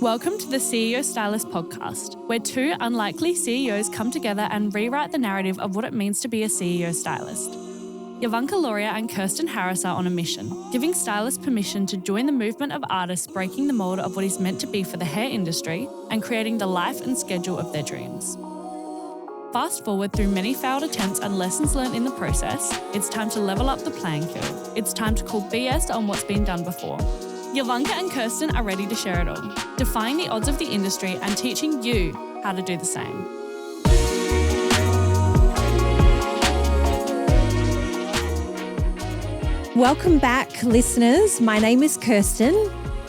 Welcome to the CEO Stylist podcast, where two unlikely CEOs come together and rewrite the narrative of what it means to be a CEO stylist. Yovanka and Kirsten Harris are on a mission, giving stylists permission to join the movement of artists breaking the mold of what is meant to be for the hair industry and creating the life and schedule of their dreams. Fast forward through many failed attempts and lessons learned in the process, it's time to level up the playing field. It's time to call BS on what's been done before. Yovanka and Kirsten are ready to share it all, defying the odds of the industry and teaching you how to do the same. Welcome back, listeners. My name is Kirsten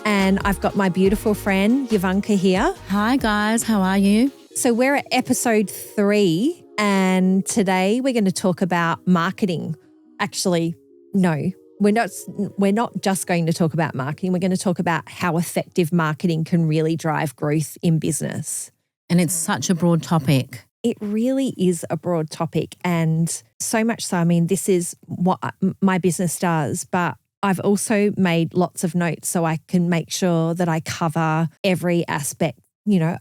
and I've got my beautiful friend Yovanka here. Hi guys, how are you? So we're at episode 3 and today we're going to talk about marketing. Actually, no. We're not just going to talk about marketing. We're going to talk about how effective marketing can really drive growth in business. And it's such a broad topic. It really is a broad topic, and so much so, I mean, this is what my business does, but I've also made lots of notes so I can make sure that I cover every aspect,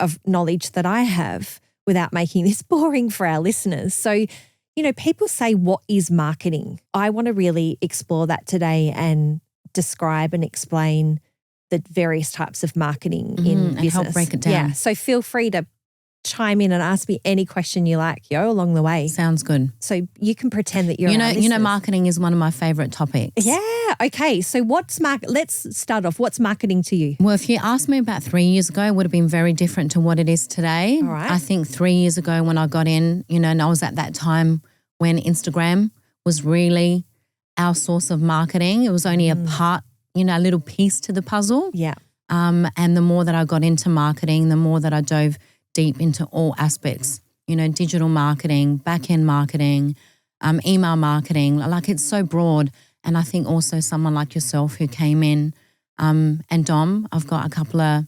of knowledge that I have without making this boring for our listeners. So, people say, what is marketing? I want to really explore that today and describe and explain the various types of marketing in business. And help break it down. Yeah, so feel free to chime in and ask me any question you like, along the way. Sounds good. So you can pretend that you're our listeners. Marketing is one of my favorite topics. Yeah. Okay. So let's start off. What's marketing to you? Well, if you asked me about 3 years ago, it would have been very different to what it is today. All right. I think 3 years ago when I got in, and I was at that time when Instagram was really our source of marketing. It was only a part, a little piece to the puzzle. Yeah. And the more that I got into marketing, the more that I dove deep into all aspects, digital marketing, back-end marketing, email marketing, like it's so broad. And I think also someone like yourself who came in and Dom, I've got a couple of,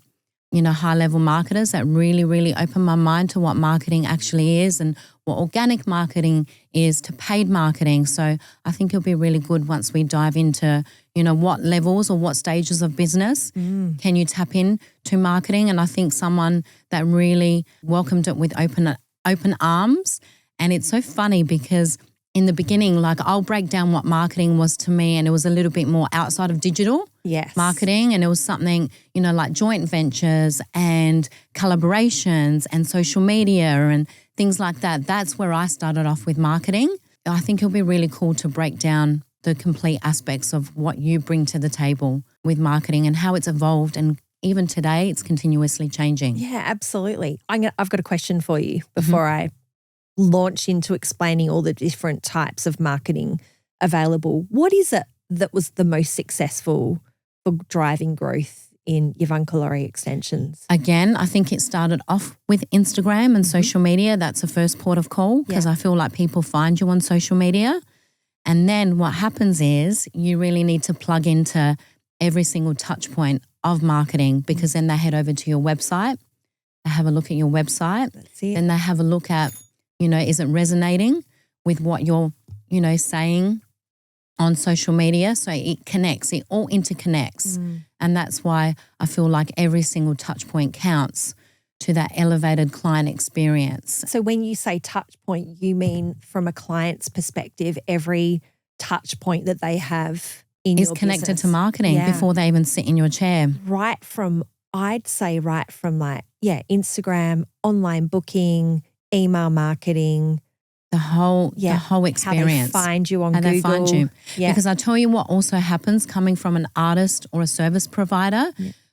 high-level marketers that really, really opened my mind to what marketing actually is and what organic marketing is to paid marketing. So I think it'll be really good once we dive into, what levels or what stages of business can you tap in to marketing. And I think someone that really welcomed it with open arms. And it's so funny because in the beginning, like I'll break down what marketing was to me, and it was a little bit more outside of digital marketing. And it was something, like joint ventures and collaborations and social media and things like that. That's where I started off with marketing. I think it'll be really cool to break down the complete aspects of what you bring to the table with marketing and how it's evolved. And even today, it's continuously changing. Yeah, absolutely. I've got a question for you before I launch into explaining all the different types of marketing available. What is it that was the most successful for driving growth in Yovanka Laurie Extensions? Again, I think it started off with Instagram and social media. That's the first port of call because I feel like people find you on social media. And then what happens is you really need to plug into every single touch point of marketing because then they head over to your website, they have a look at your website, That's it. then they have a look at, is it resonating with what you're, saying on social media? So it connects, it all interconnects. And that's why I feel like every single touch point counts to that elevated client experience. So when you say touch point, you mean from a client's perspective, every touch point that they have in your is connected business. to marketing before they even sit in your chair. I'd say right from Instagram, online booking, email marketing. The whole experience. How they find you on How Google. they find you. Yeah. Because I tell you what also happens coming from an artist or a service provider,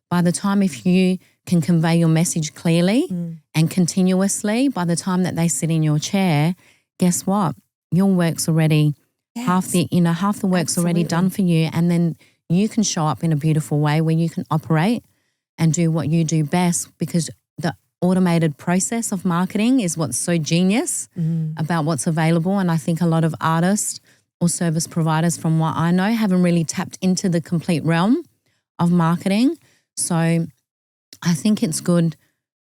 by the time if you can convey your message clearly and continuously, by the time that they sit in your chair, guess what? Your work's already half the work's already done for you, and then you can show up in a beautiful way where you can operate and do what you do best because the automated process of marketing is what's so genius about what's available. And I think a lot of artists or service providers, from what I know, haven't really tapped into the complete realm of marketing. So I think it's good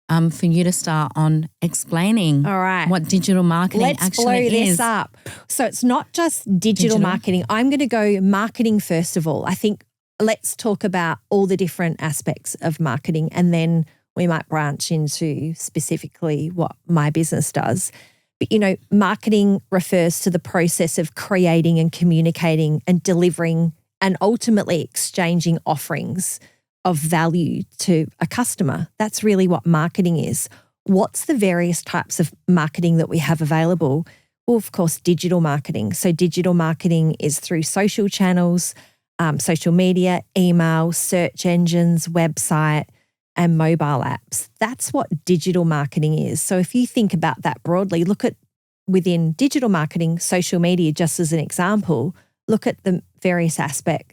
for you to start on explaining what digital marketing actually is. Let's blow this up. So it's not just digital marketing. I'm going to go marketing first of all. I think let's talk about all the different aspects of marketing, and then we might branch into specifically what my business does. But, marketing refers to the process of creating and communicating and delivering and ultimately exchanging offerings of value to a customer. That's really what marketing is. What's the various types of marketing that we have available? Well, of course, digital marketing. So digital marketing is through social channels, social media, email, search engines, website, and mobile apps. That's what digital marketing is. So if you think about that broadly, look at within digital marketing, social media, just as an example, look at the various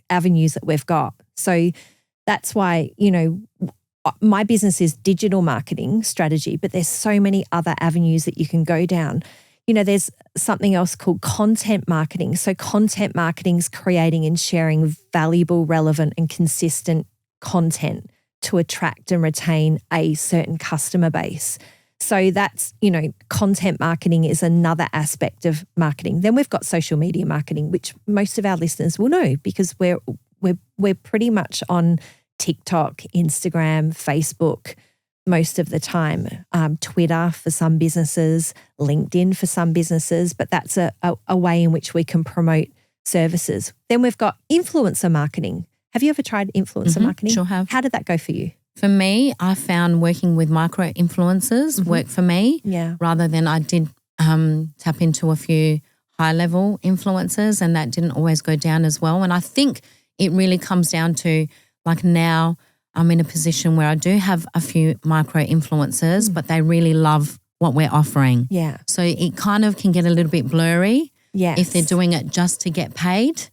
avenues that we've got. So that's why, my business is digital marketing strategy, but there's so many other avenues that you can go down. There's something else called content marketing. So content marketing is creating and sharing valuable, relevant, and consistent content to attract and retain a certain customer base. So that's, content marketing is another aspect of marketing. Then we've got social media marketing, which most of our listeners will know because we're pretty much on TikTok, Instagram, Facebook most of the time, Twitter for some businesses, LinkedIn for some businesses, but that's a way in which we can promote services. Then we've got influencer marketing. Have you ever tried influencer marketing? Sure have. How did that go for you? For me, I found working with micro influencers worked for me rather than I did tap into a few high-level influencers, and that didn't always go down as well. And I think it really comes down to, like, now I'm in a position where I do have a few micro influencers, but they really love what we're offering. Yeah. So it kind of can get a little bit blurry if they're doing it just to get paid.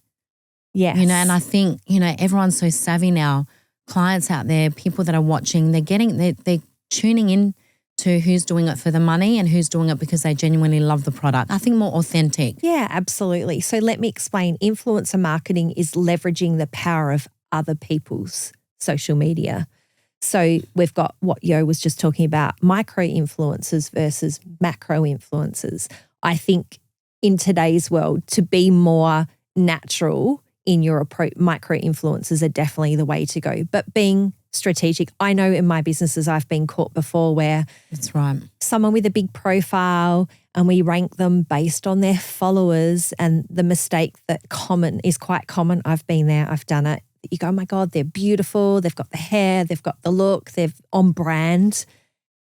Yes. And I think, everyone's so savvy now. Clients out there, people that are watching, they're tuning in to who's doing it for the money and who's doing it because they genuinely love the product. I think more authentic. Yeah, absolutely. So let me explain. Influencer marketing is leveraging the power of other people's social media. So we've got what Yo was just talking about, micro influencers versus macro influencers. I think in today's world, to be more natural in your approach, micro influencers are definitely the way to go. But being strategic, I know in my businesses I've been caught before where that's right, someone with a big profile and we rank them based on their followers, and the mistake that is quite common. I've been there, I've done it. You go, oh my God, they're beautiful. They've got the hair, they've got the look, they're on brand.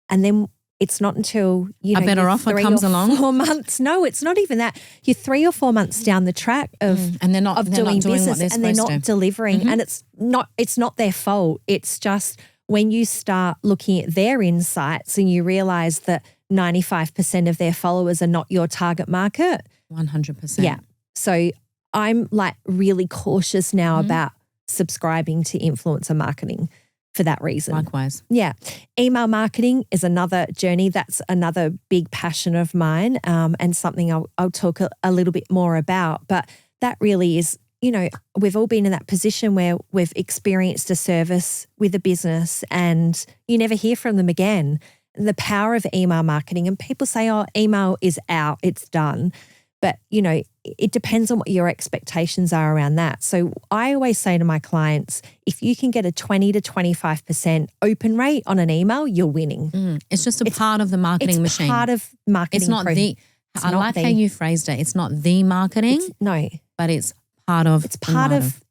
And then it's not until, a better offer comes along. 4 months. No, it's not even that. You're 3 or 4 months down the track of and they're not doing business, what and they're not delivering. And it's not their fault. It's just when you start looking at their insights and you realize that 95% of their followers are not your target market. 100%. Yeah. So I'm like really cautious now about subscribing to influencer marketing for that reason. Likewise. Yeah. Email marketing is another journey. That's another big passion of mine, and something I'll talk a little bit more about. But that really is, we've all been in that position where we've experienced a service with a business and you never hear from them again. The power of email marketing, and people say, oh, email is out, it's done. But, it depends on what your expectations are around that. So I always say to my clients, if you can get a 20 to 25% open rate on an email, you're winning. It's just part of the marketing machine. It's part of marketing. It's not I like how you phrased it. It's not the marketing. No. But it's part of.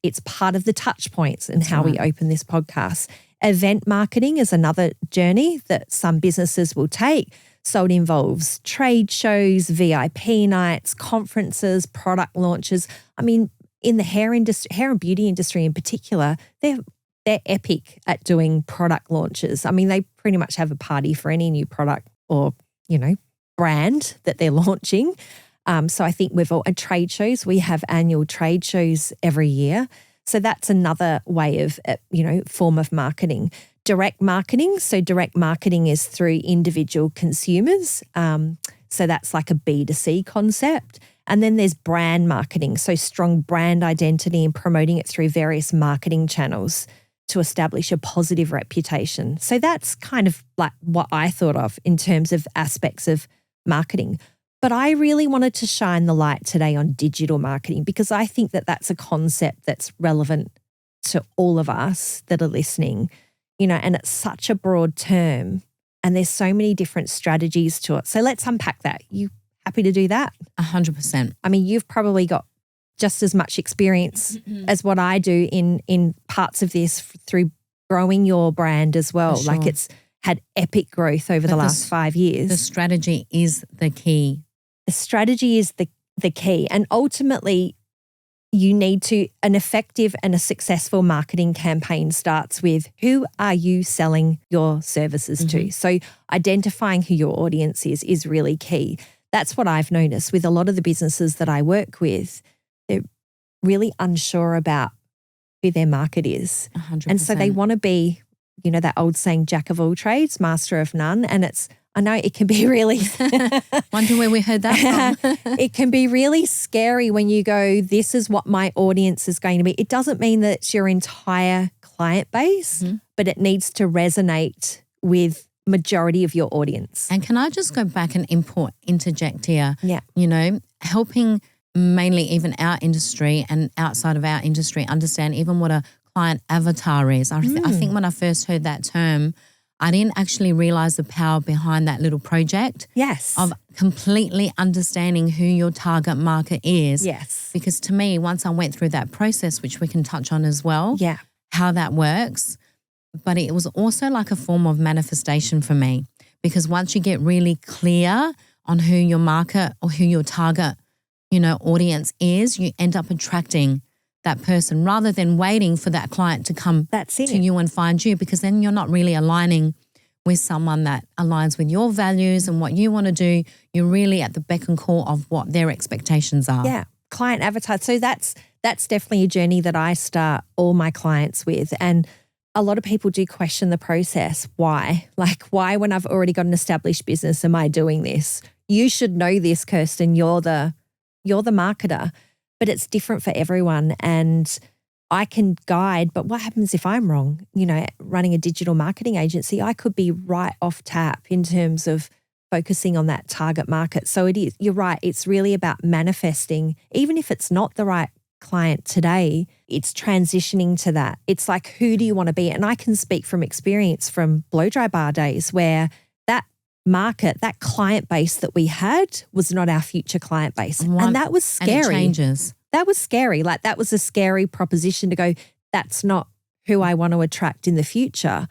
It's part of the touch points and how we open this podcast. Event marketing is another journey that some businesses will take. So it involves trade shows, VIP nights, conferences, product launches. I mean, in the hair and beauty industry in particular, they're epic at doing product launches. I mean, they pretty much have a party for any new product or, brand that they're launching. So I think at trade shows, we have annual trade shows every year. So that's another way of, form of marketing. Direct marketing. So direct marketing is through individual consumers. So that's like a B2C concept. And then there's brand marketing. So strong brand identity and promoting it through various marketing channels to establish a positive reputation. So that's kind of like what I thought of in terms of aspects of marketing. But I really wanted to shine the light today on digital marketing because I think that that's a concept that's relevant to all of us that are listening, and it's such a broad term and there's so many different strategies to it. So let's unpack that. You happy to do that? 100%. I mean, you've probably got just as much experience as what I do in parts of this through growing your brand as well. For sure. Like it's had epic growth over the last 5 years. The strategy is the key. The strategy is the key. And ultimately, you need an effective and a successful marketing campaign starts with who are you selling your services to? So identifying who your audience is really key. That's what I've noticed with a lot of the businesses that I work with. They're really unsure about who their market is. 100%. And so they want to be, that old saying, jack of all trades, master of none. And I know it can be really wonder where we heard that from. It can be really scary when you go, this is what my audience is going to be. It doesn't mean that it's your entire client base, but it needs to resonate with majority of your audience. And can I just go back and interject here? Yeah. Helping mainly even our industry and outside of our industry understand even what a client avatar is. I think when I first heard that term, I didn't actually realize the power behind that little project. Yes. Of completely understanding who your target market is. Yes. Because to me, once I went through that process, which we can touch on as well, yeah, how that works, but it was also like a form of manifestation for me. Because once you get really clear on who your market or who your target, audience is, you end up attracting that person rather than waiting for that client to come to you and find you, because then you're not really aligning with someone that aligns with your values and what you want to do. You're really at the beck and call of what their expectations are. Yeah, client avatar. So that's definitely a journey that I start all my clients with. And a lot of people do question the process. Why? Like, why when I've already got an established business am I doing this? You should know this, Kirsten. You're the marketer. But it's different for everyone, and I can guide, but what happens if I'm wrong? Running a digital marketing agency, I could be right off tap in terms of focusing on that target market. So you're right, it's really about manifesting. Even if it's not the right client today, it's transitioning to that. It's like, who do you want to be? And I can speak from experience from blow dry bar days where that market, that client base that we had was not our future client base. And that was scary. And it changes. That was scary. Like that was a scary proposition to go, that's not who I want to attract in the future.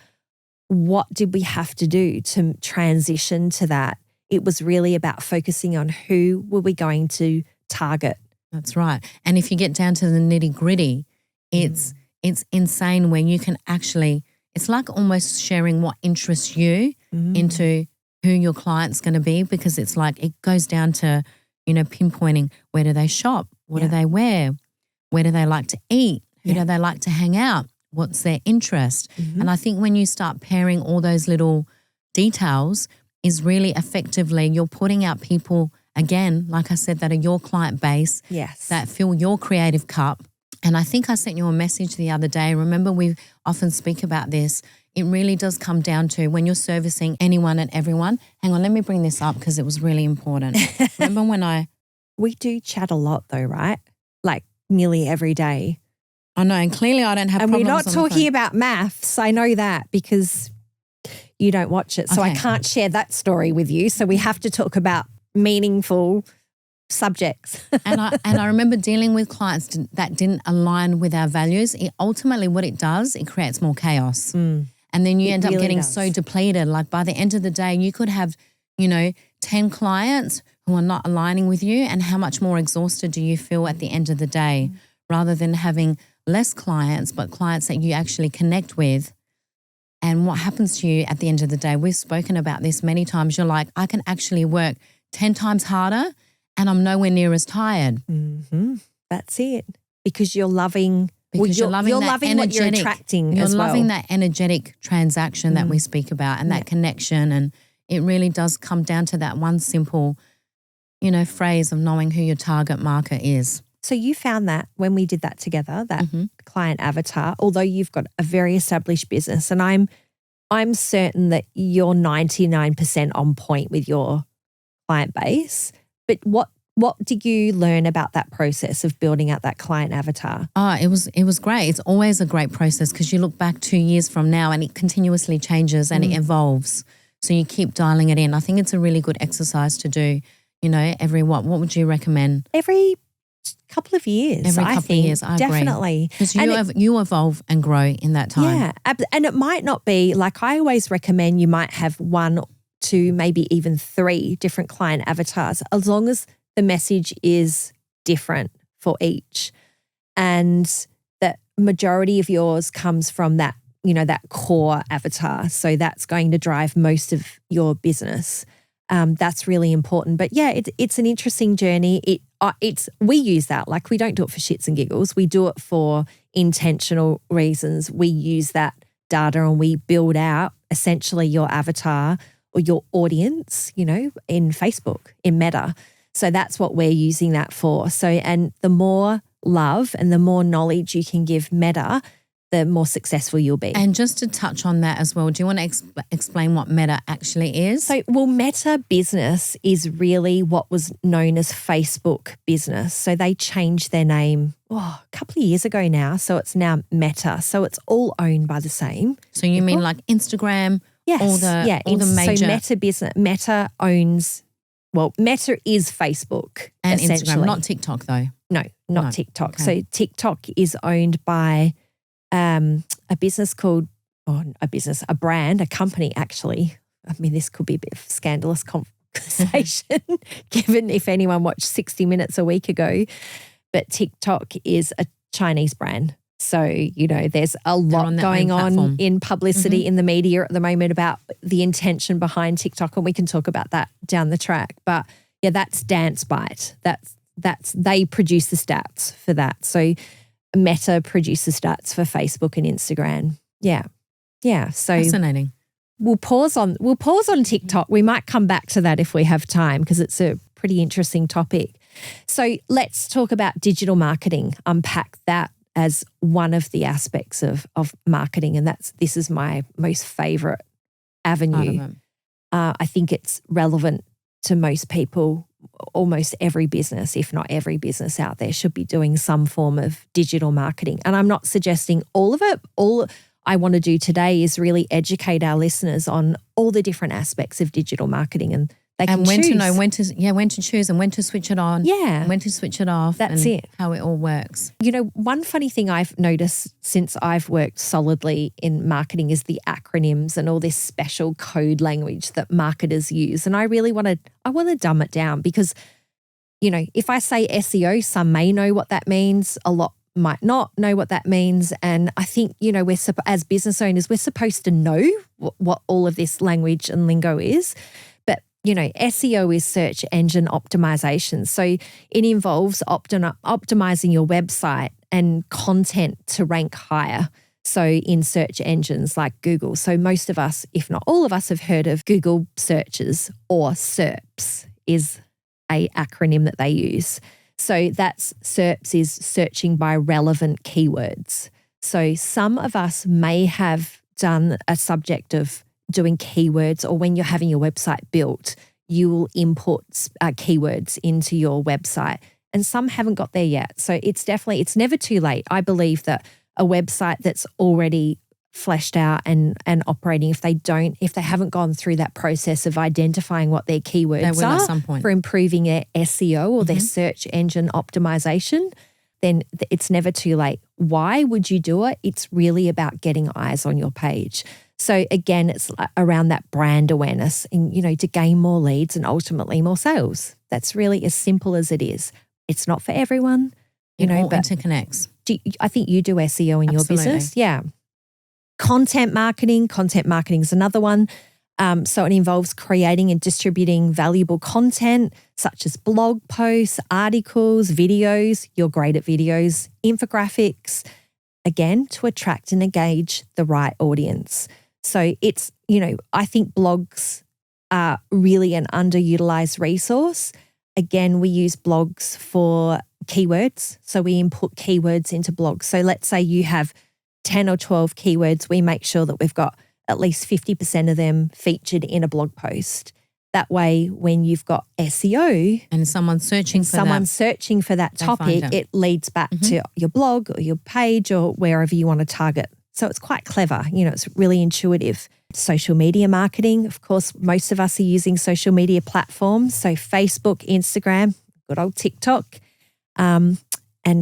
What did we have to do to transition to that? It was really about focusing on who were we going to target. That's right. And if you get down to the nitty gritty, it's insane when you can actually, it's like almost sharing what interests you into who your client's going to be, because it's like it goes down to, pinpointing where do they shop, what do they wear, where do they like to eat, who do they like to hang out, what's their interest. And I think when you start pairing all those little details is really effectively you're putting out people, again, like I said, that are your client base, that fill your creative cup. And I think I sent you a message the other day. Remember, we often speak about this. It really does come down to when you're servicing anyone and everyone. Hang on, let me bring this up because it was really important. Remember when we do chat a lot though, right? Like nearly every day. I know, and clearly I don't have and problems. And we're not talking about maths. I know that because you don't watch it. So I can't share that story with you. So we have to talk about meaningful subjects. and I remember dealing with clients that didn't align with our values. Ultimately what it does, it creates more chaos. And then you end up getting so depleted. Like by the end of the day, you could have, 10 clients who are not aligning with you, and how much more exhausted do you feel at the end of the day rather than having less clients, but clients that you actually connect with. And what happens to you at the end of the day, we've spoken about this many times. You're like, I can actually work 10 times harder and I'm nowhere near as tired. That's it. Because you're loving... Because you're loving what you're attracting as well. You're loving that energetic transaction that we speak about and that connection. And it really does come down to that one simple, phrase of knowing who your target market is. So you found that when we did that together, that client avatar, although you've got a very established business, and I'm certain that you're 99% on point with your client base. But what what did you learn about that process of building out that client avatar? It was great. It's always a great process because you look back 2 years from now and it continuously changes and it evolves. So you keep dialing it in. I think it's a really good exercise to do, every what would you recommend? Every couple of years. Every couple of years, I agree. Definitely. Because you evolve and grow in that time. Yeah. And it might not be, like I always recommend you might have 1, 2, maybe even 3 different client avatars, as long as the message is different for each. And the majority of yours comes from that, that core avatar. So that's going to drive most of your business. That's really important. But yeah, it's an interesting journey. We use that. Like, we don't do it for shits and giggles. We do it for intentional reasons. We use that data and we build out essentially your avatar or your audience, in Facebook, in Meta. So that's what we're using that for. So, and the more love and the more knowledge you can give Meta, the more successful you'll be. And just to touch on that as well, do you want to explain what Meta actually is? So, Meta Business is really what was known as Facebook Business. So they changed their name a couple of years ago now. So it's now Meta. So it's all owned by the same. So you mean like Instagram? Yes. All the major. So Meta Business, Meta owns, Meta is Facebook and essentially. Instagram, not TikTok though. No, not TikTok. Okay. So TikTok is owned by a business called, a brand, a company actually. I mean, this could be a bit of scandalous conversation given if anyone watched 60 Minutes a week ago, but TikTok is a Chinese brand. So, there's a lot going on in publicity in the media at the moment about the intention behind TikTok, and we can talk about that down the track. But yeah, that's Dance Byte. That's they produce the stats for that. So Meta produces stats for Facebook and Instagram. Yeah. So fascinating. We'll pause on TikTok. We might come back to that if we have time because it's a pretty interesting topic. So let's talk about digital marketing. Unpack that as one of the aspects of marketing, and this is my most favorite avenue. I think it's relevant to most people. Almost every business, if not every business out there, should be doing some form of digital marketing. And I'm not suggesting all of it. All I want to do today is really educate our listeners on all the different aspects of digital marketing, and they can when choose. to know when to choose and when to switch it on. Yeah. And when to switch it off. That's and it. How it all works. One funny thing I've noticed since I've worked solidly in marketing is the acronyms and all this special code language that marketers use. And I really want to dumb it down because, if I say SEO, some may know what that means. A lot might not know what that means. And I think, we're as business owners, we're supposed to know what all of this language and lingo is. SEO is search engine optimization. So it involves optimizing your website and content to rank higher. So in search engines like Google. So most of us, if not all of us, have heard of Google searches, or SERPs is a acronym that they use. So that's SERPs is searching by relevant keywords. So some of us may have done a subject of doing keywords, or when you're having your website built, you will import keywords into your website, and some haven't got there yet. So it's never too late. I believe that a website that's already fleshed out and operating, if they haven't gone through that process of identifying what their keywords are at some point for improving their SEO or their search engine optimization, then it's never too late. Why would you do it? It's really about getting eyes on your page. So again, it's around that brand awareness and, to gain more leads and ultimately more sales. That's really as simple as it is. It's not for everyone. It all interconnects. I think you do SEO in your business. Yeah. Content marketing is another one. So it involves creating and distributing valuable content such as blog posts, articles, videos. You're great at videos, infographics, again, to attract and engage the right audience. So it's, I think blogs are really an underutilized resource. Again, we use blogs for keywords. So we input keywords into blogs. So let's say you have 10 or 12 keywords. We make sure that we've got at least 50% of them featured in a blog post. That way, when you've got SEO and someone's searching for that topic, it leads back to your blog or your page or wherever you want to target. So it's quite clever. It's really intuitive. Social media marketing, of course, most of us are using social media platforms. So Facebook, Instagram, good old TikTok, and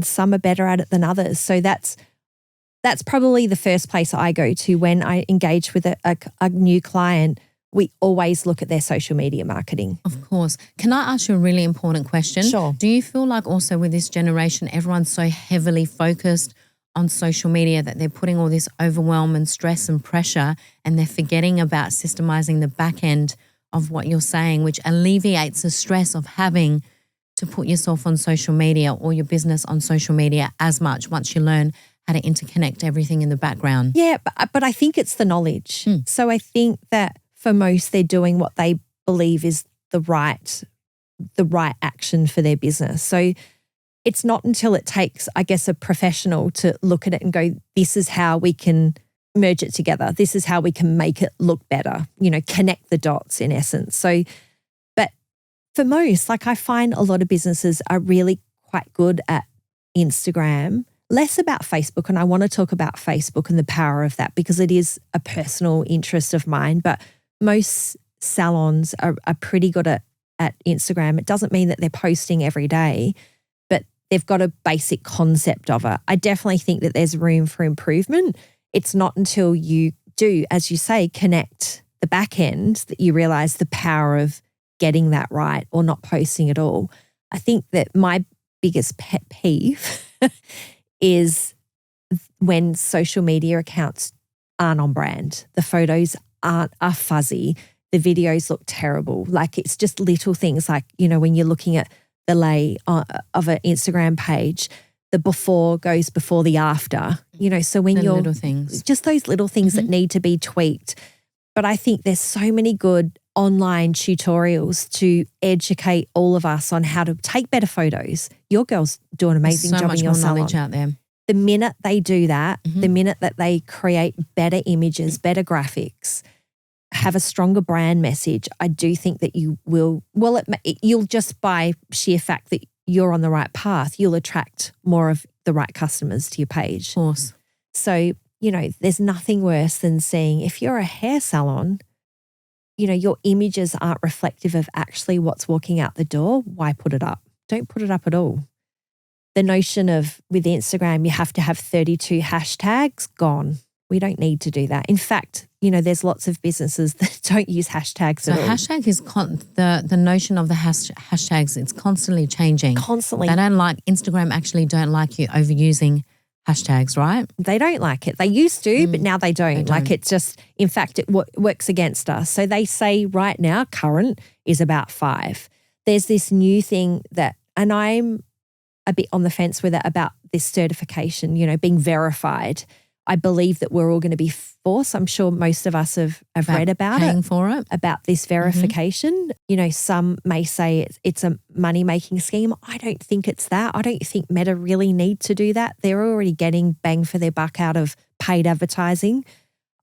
some are better at it than others. So that's probably the first place I go to when I engage with a new client. We always look at their social media marketing. Of course. Can I ask you a really important question? Sure. Do you feel like also with this generation, everyone's so heavily focused on social media that they're putting all this overwhelm and stress and pressure, and they're forgetting about systemizing the back end of what you're saying, which alleviates the stress of having to put yourself on social media or your business on social media as much once you learn how to interconnect everything in the background? Yeah, but I think it's the knowledge. So I think that for most, they're doing what they believe is the right action for their business. So it's not until it takes, I guess, a professional to look at it and go, this is how we can merge it together. This is how we can make it look better, connect the dots in essence. So, but for most, like I find a lot of businesses are really quite good at Instagram, less about Facebook. And I want to talk about Facebook and the power of that because it is a personal interest of mine. But most salons are pretty good at Instagram. It doesn't mean that they're posting every day, but they've got a basic concept of it. I definitely think that there's room for improvement. It's not until you do, as you say, connect the back end that you realize the power of getting that right or not posting at all. I think that my biggest pet peeve is when social media accounts aren't on brand. The photos are fuzzy. The videos look terrible. Like it's just little things like, when you're looking at the lay of an Instagram page, the before goes before the after, so when you're little things, just those little things that need to be tweaked. But I think there's so many good online tutorials to educate all of us on how to take better photos. Your girls do an amazing job in your salon. So much more knowledge out there. The minute they do that, the minute that they create better images, better graphics, have a stronger brand message, I do think that you will, you'll just by sheer fact that you're on the right path, you'll attract more of the right customers to your page. Of course. So, there's nothing worse than seeing, if you're a hair salon, your images aren't reflective of actually what's walking out the door. Why put it up? Don't put it up at all. The notion of with Instagram, you have to have 32 hashtags, gone. We don't need to do that. In fact, there's lots of businesses that don't use hashtags at all. Hashtag is the notion of the hashtags. It's constantly changing. Constantly. They don't like, Instagram actually don't like you overusing hashtags, right? They don't like it. They used to, but now they don't. Like it's just, in fact, it works against us. So they say right now, current is about 5. There's this new thing that, and I'm a bit on the fence with it about this certification, being verified. I believe that we're all going to be forced. I'm sure most of us have read about paying for it, about this verification. Some may say it's a money-making scheme. I don't think it's that. I don't think Meta really need to do that. They're already getting bang for their buck out of paid advertising.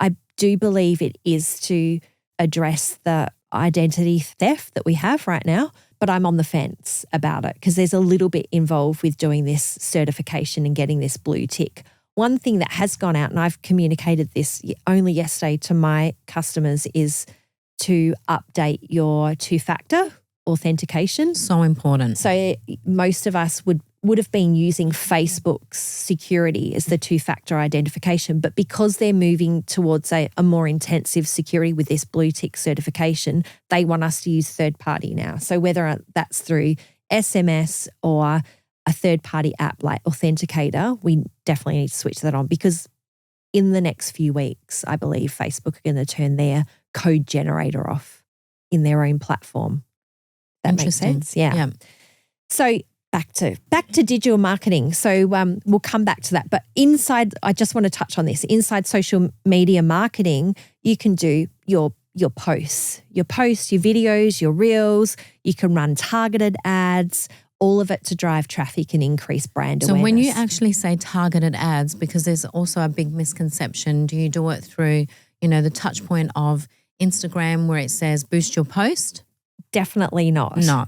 I do believe it is to address the identity theft that we have right now, but I'm on the fence about it because there's a little bit involved with doing this certification and getting this blue tick. One thing that has gone out, and I've communicated this only yesterday to my customers, is to update your 2-factor authentication. So important. So most of us would have been using Facebook's security as the 2-factor identification, but because they're moving towards a more intensive security with this blue tick certification, they want us to use third party now. So whether that's through SMS or a third-party app like Authenticator, we definitely need to switch that on because in the next few weeks, I believe Facebook are going to turn their code generator off in their own platform. That makes sense? Yeah. So back to digital marketing. So we'll come back to that. But inside, I just want to touch on this. Inside social media marketing, you can do your posts, your videos, your reels. You can run targeted ads, all of it to drive traffic and increase brand awareness. So when you actually say targeted ads, because there's also a big misconception, do you do it through, the touch point of Instagram where it says boost your post? Definitely not. No.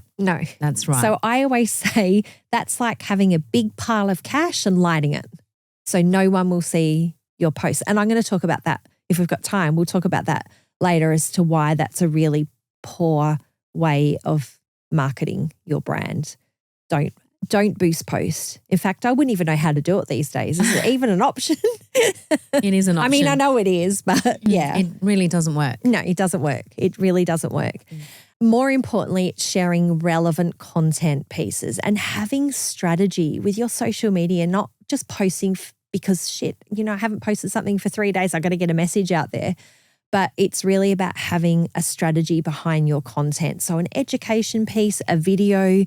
That's right. So I always say that's like having a big pile of cash and lighting it. So no one will see your post. And I'm going to talk about that. If we've got time, we'll talk about that later as to why that's a really poor way of marketing your brand. Don't boost post. In fact, I wouldn't even know how to do it these days. Is it even an option? It is an option. I mean, I know it is, but yeah. It really doesn't work. No, it doesn't work. It really doesn't work. More importantly, it's sharing relevant content pieces and having strategy with your social media, not just posting because I haven't posted something for 3 days. I got to get a message out there. But it's really about having a strategy behind your content. So an education piece, a video,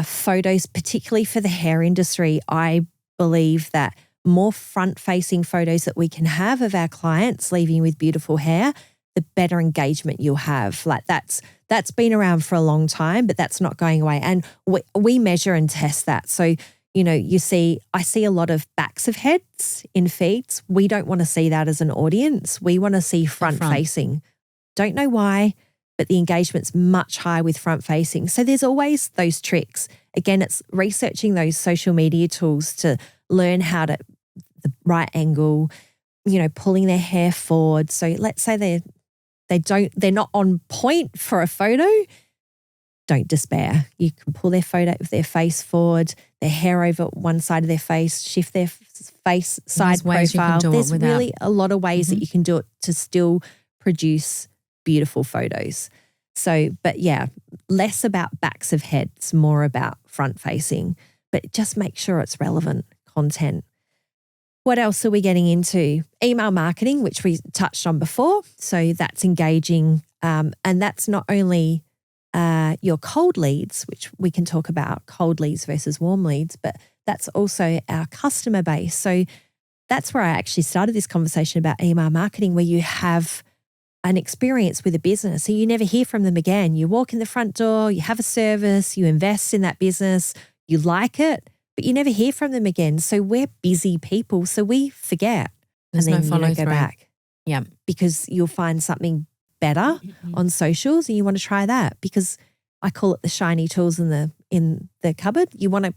photos, particularly for the hair industry. I believe that more front-facing photos that we can have of our clients leaving with beautiful hair, the better engagement you'll have. Like that's been around for a long time, but that's not going away. And we measure and test that. So, I see a lot of backs of heads in feeds. We don't want to see that as an audience. We want to see front-facing. Don't know why, but the engagement's much higher with front-facing. So there's always those tricks. Again, it's researching those social media tools to learn how to the right angle, pulling their hair forward. So let's say they're not on point for a photo. Don't despair. You can pull their photo of their face forward, their hair over one side of their face, shift their face side profile. There's really a lot of ways that you can do it to still produce beautiful photos. So, but yeah, less about backs of heads, more about front facing, but just make sure it's relevant content. What else are we getting into? Email marketing, which we touched on before. So that's engaging, and that's not only your cold leads, which we can talk about cold leads versus warm leads, but that's also our customer base. So that's where I actually started this conversation about email marketing, where you have an experience with a business. So you never hear from them again. You walk in the front door, you have a service, you invest in that business, you like it, but you never hear from them again. So we're busy people, so we forget. There's and then no follow you don't go through. back. Yeah. Because you'll find something better on socials and you want to try that, because I call it the shiny tools in the cupboard. You want to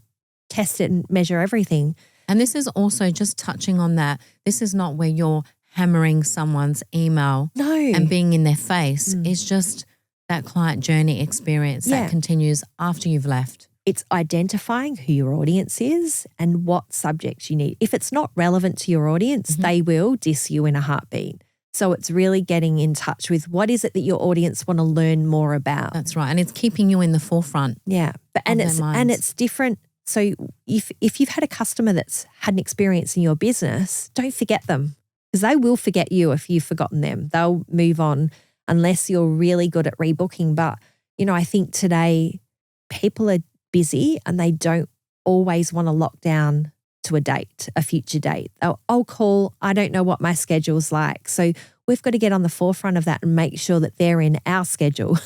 test it and measure everything. And this is also just touching on that. This is not where you're hammering someone's email and being in their face. It's just that client journey experience that continues after you've left. It's identifying who your audience is and what subjects you need. If it's not relevant to your audience, they will diss you in a heartbeat. So it's really getting in touch with what is it that your audience want to learn more about. That's right. And it's keeping you in the forefront. Yeah. And it's different. So if you've had a customer that's had an experience in your business, don't forget them, because they will forget you if you've forgotten them. They'll move on unless you're really good at rebooking. But, I think today people are busy and they don't always want to lock down to a future date. I'll call, I don't know what my schedule's like. So we've got to get on the forefront of that and make sure that they're in our schedule,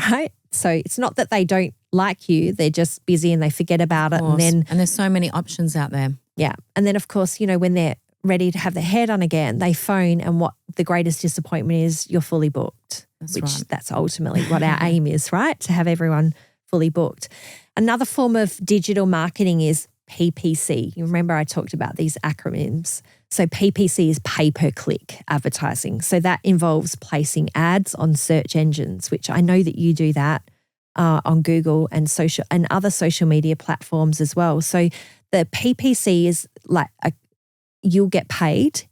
right? So it's not that they don't like you, they're just busy and they forget about it. And there's so many options out there. Yeah. And then of course, when they're ready to have their hair done again, they phone, and what the greatest disappointment is, you're fully booked. That's ultimately what our aim is, right? To have everyone fully booked. Another form of digital marketing is PPC. You remember I talked about these acronyms. So PPC is pay-per-click advertising. So that involves placing ads on search engines, which I know that you do that on Google and other social media platforms as well. So the PPC is like you'll get paid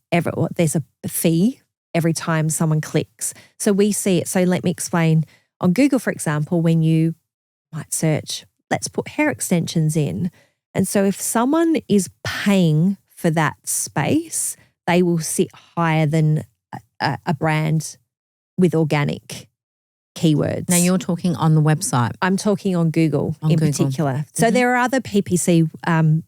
there's a fee every time someone clicks. So we see it. So let me explain. On Google, for example, when you might search, let's put hair extensions in. And so if someone is paying for that space, they will sit higher than a brand with organic keywords. Now you're talking on the website. I'm talking on Google in particular. So there are other PPC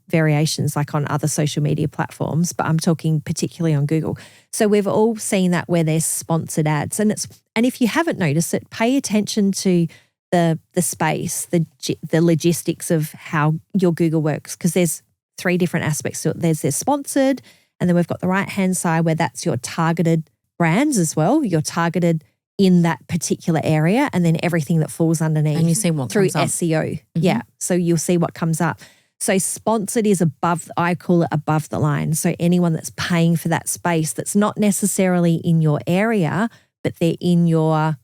variations like on other social media platforms, but I'm talking particularly on Google. So we've all seen that where there's sponsored ads. And if you haven't noticed it, pay attention to the space, the logistics of how your Google works, because there's 3 different aspects to it. There's sponsored, and then we've got the right-hand side where that's your targeted brands as well, your targeted in that particular area, and then everything that falls underneath. And you see what through comes up. SEO. Yeah. So you'll see what comes up. So sponsored is above, I call it above the line. So anyone that's paying for that space that's not necessarily in your area, but they're in your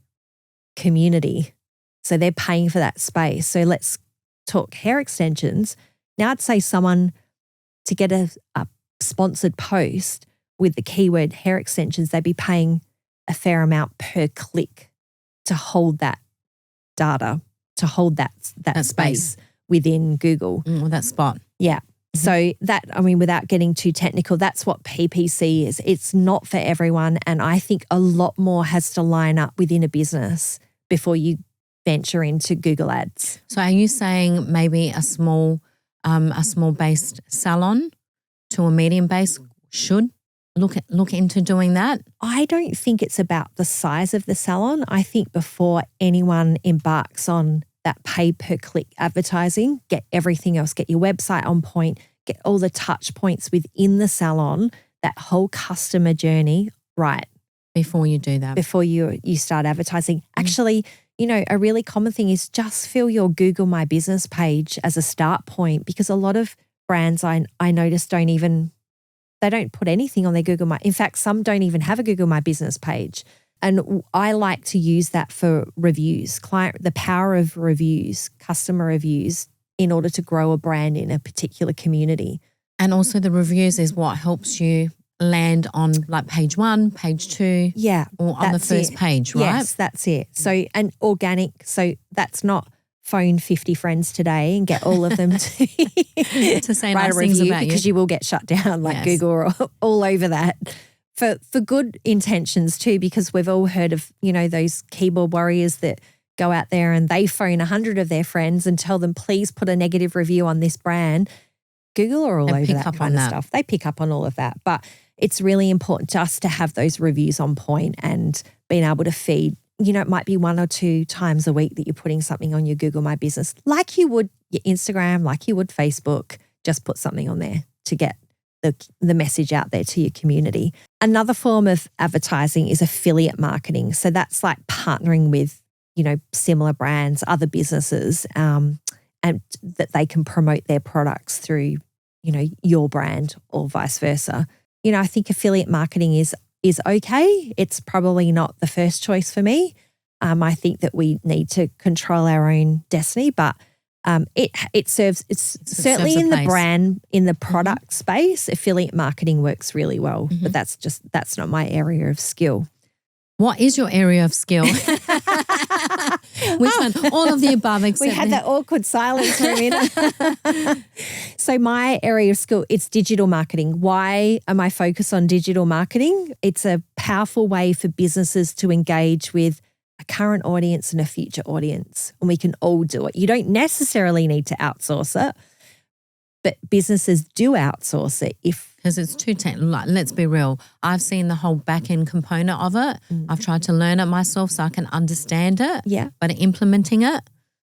community. So they're paying for that space. So let's talk hair extensions. Now I'd say someone to get a sponsored post with the keyword hair extensions, they'd be paying a fair amount per click to hold that data, to hold that space within Google. Or that spot. Yeah. So that, I mean, without getting too technical, that's what PPC is. It's not for everyone. And I think a lot more has to line up within a business before you venture into Google Ads. So are you saying maybe a small based salon to a medium based should look into doing that? I don't think it's about the size of the salon. I think before anyone embarks on that pay per click advertising, get everything else, get your website on point, get all the touch points within the salon, that whole customer journey right. Before you do that. Before you start advertising. Actually, you know, a really common thing is just fill your Google My Business page as a start point, because a lot of brands I notice they don't put anything on their Google My. In fact, some don't even have a Google My Business page. And I like to use that for reviews, the power of reviews, customer reviews, in order to grow a brand in a particular community. And also the reviews is what helps you land on like page 1, page 2, or on the first page, right? Yes, that's it. So, and organic. So that's not phone 50 friends today and get all of them to say write nice a things review, about because you will get shut down like Google or all over that. For good intentions too, because we've all heard of, you know, those keyboard warriors that go out there and they phone 100 of their friends and tell them, please put a negative review on this brand. Google are all over that kind of stuff. They pick up on all of that. But it's really important just to have those reviews on point and being able to feed. You know, it might be 1 or 2 times a week that you're putting something on your Google My Business, like you would your Instagram, like you would Facebook. Just put something on there to get the message out there to your community. Another form of advertising is affiliate marketing. So that's like partnering with, you know, similar brands, other businesses, and that they can promote their products through, you know, your brand or vice versa. You know, I think affiliate marketing is okay. It's probably not the first choice for me. I think that we need to control our own destiny, but it serves certainly in the brand, in the product space, affiliate marketing works really well, but that's not my area of skill. What is your area of skill? Which one? All of the above. We had that awkward silence for a minute. So my area of skill, it's digital marketing. Why am I focused on digital marketing? It's a powerful way for businesses to engage with a current audience and a future audience, and we can all do it. You don't necessarily need to outsource it, but businesses do outsource it because it's too like, let's be real. I've seen the whole back-end component of it. I've tried to learn it myself so I can understand it. Yeah. But implementing it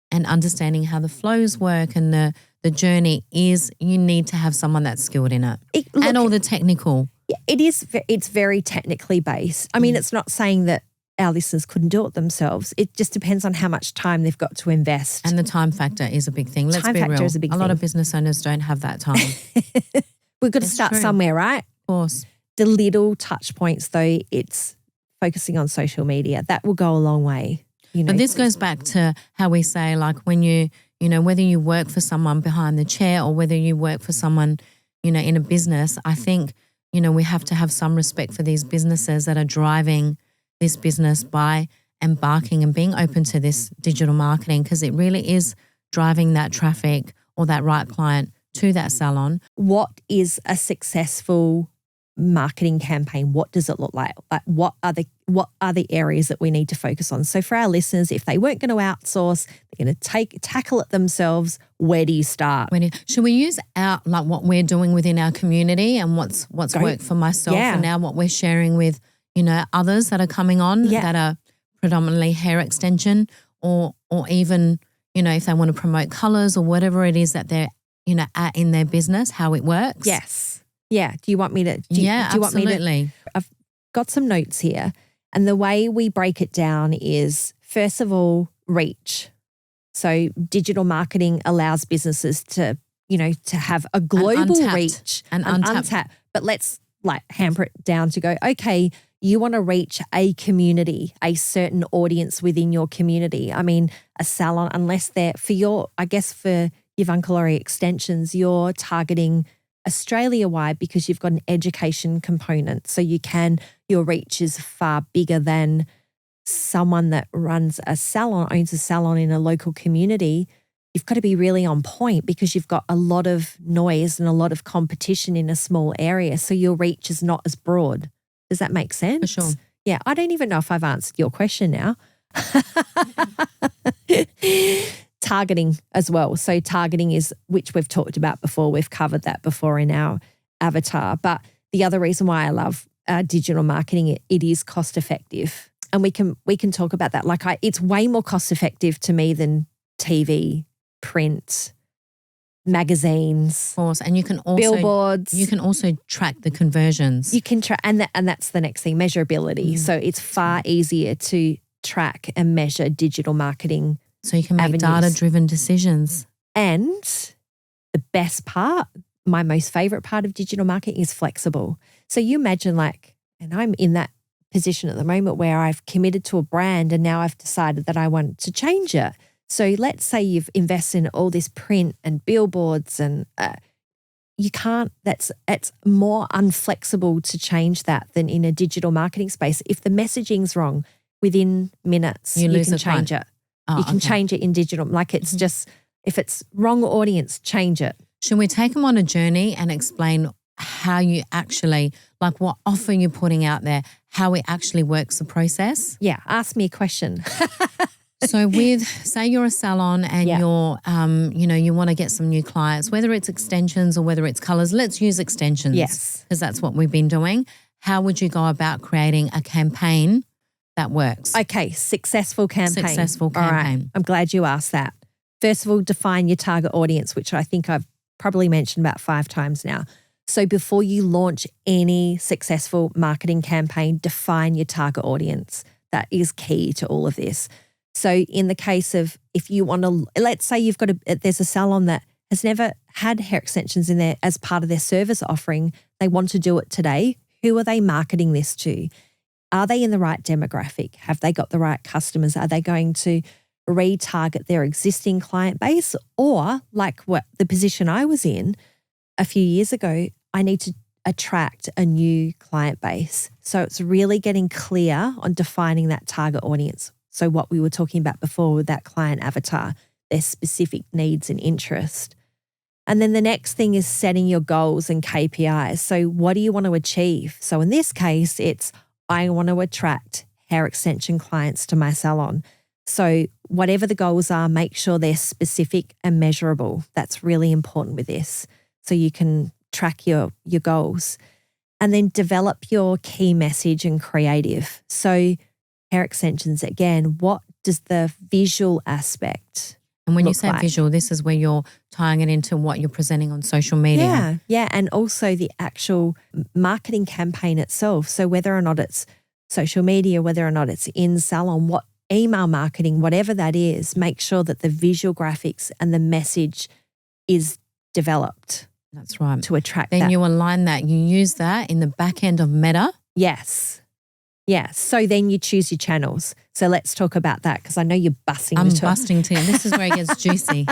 and understanding how the flows work and the journey is, you need to have someone that's skilled in it. And all the technical. Yeah, it is. It's very technically based. I mean, it's not saying that our listeners couldn't do it themselves. It just depends on how much time they've got to invest. And the time factor is a big thing. Let's be real. Time factor is a big thing. A lot of business owners don't have that time. We've got to start somewhere, right? Of course. The little touch points, though, it's focusing on social media. That will go a long way. You know, but this goes back to how we say, like, when you know, whether you work for someone behind the chair or whether you work for someone, you know, in a business, I think, you know, we have to have some respect for these businesses that are driving this business by embarking and being open to this digital marketing, because it really is driving that traffic or that right client to that salon. What is a successful marketing campaign? What does it look like? Like what are the areas that we need to focus on? So for our listeners, if they weren't going to outsource, they're going to tackle it themselves, where do you start? Should we use like what we're doing within our community and what's worked for myself and now what we're sharing with, you know, others that are coming on that are predominantly hair extension or even, you know, if they want to promote colours or whatever it is that they're, you know, at in their business, how it works? Yes. Yeah. Do you want me to? Do you want absolutely. me to? I've got some notes here, And the way we break it down is, first of all, reach. So digital marketing allows businesses to, to have a global reach. And untapped. But let's hamper it down to go, okay, you want to reach a community, a certain audience within your community. I mean, a salon, unless they're for Yovanka Laurie extensions, you're targeting Australia-wide because you've got an education component. So your reach is far bigger than someone that owns a salon in a local community. You've got to be really on point because you've got a lot of noise and a lot of competition in a small area. So your reach is not as broad. Does that make sense? For sure. Yeah. I don't even know if I've answered your question now. Targeting as well. So targeting is, which we've talked about before. We've covered that before in our avatar. But the other reason why I love digital marketing, it is cost effective. And we can talk about that. It's way more cost effective to me than TV, print, magazines, of course. And you can also billboards. You can also track the conversions. You can track, and that's the next thing, measurability. So it's far easier to track and measure digital marketing. So you can make data-driven decisions. And the best part, my most favorite part of digital marketing is flexible. So you imagine and I'm in that position at the moment where I've committed to a brand and now I've decided that I want to change it. So let's say you've invested in all this print and billboards and you can't, it's more unflexible to change that than in a digital marketing space. If the messaging's wrong, within minutes, you can change it. You can change it in digital. It's just, if it's wrong audience, change it. Should we take them on a journey and explain how you actually, what offer you're putting out there, how it actually works, the process? Yeah, ask me a question. So say you're a salon and you're, you want to get some new clients, whether it's extensions or whether it's colours, let's use extensions. Yes. Because that's what we've been doing. How would you go about creating a campaign that works? Okay, successful campaign. Successful campaign. All right. I'm glad you asked that. First of all, define your target audience, which I think I've probably mentioned about 5 times now. So before you launch any successful marketing campaign, define your target audience. That is key to all of this. So in the case of, if you want to, let's say there's a salon that has never had hair extensions in there as part of their service offering, they want to do it today. Who are they marketing this to? Are they in the right demographic? Have they got the right customers? Are they going to retarget their existing client base? Or what the position I was in a few years ago, I need to attract a new client base. So it's really getting clear on defining that target audience. So what we were talking about before with that client avatar, their specific needs and interest. And then the next thing is setting your goals and KPIs. So what do you want to achieve? So in this case, it's I want to attract hair extension clients to my salon. So whatever the goals are, make sure they're specific and measurable. That's really important with this. So you can track your goals. And then develop your key message and creative. So hair extensions, again, what does the visual aspect And when you look say like? visual, this is where you're tying it into what you're presenting on social media. Yeah. And also the actual marketing campaign itself. So whether or not it's social media, whether or not it's in salon, what email marketing, whatever that is, make sure that the visual graphics and the message is developed. That's right. To attract then that. you align that. You use that in the back end of Meta. Yes. So then you choose your channels. So let's talk about that because I know you're busting I'm to talk. busting to. This is where it gets juicy.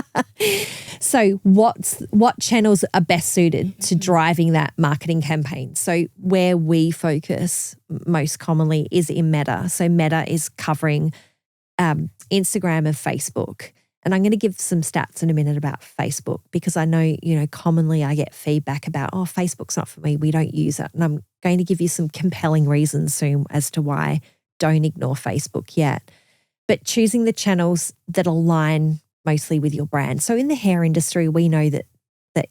So what channels are best suited to driving that marketing campaign? So where we focus most commonly is in Meta. So Meta is covering Instagram and Facebook. And I'm going to give some stats in a minute about Facebook because I know, commonly I get feedback about, Facebook's not for me. We don't use it. And I'm going to give you some compelling reasons soon as to why don't ignore Facebook yet. But choosing the channels that align mostly with your brand. So in the hair industry, we know that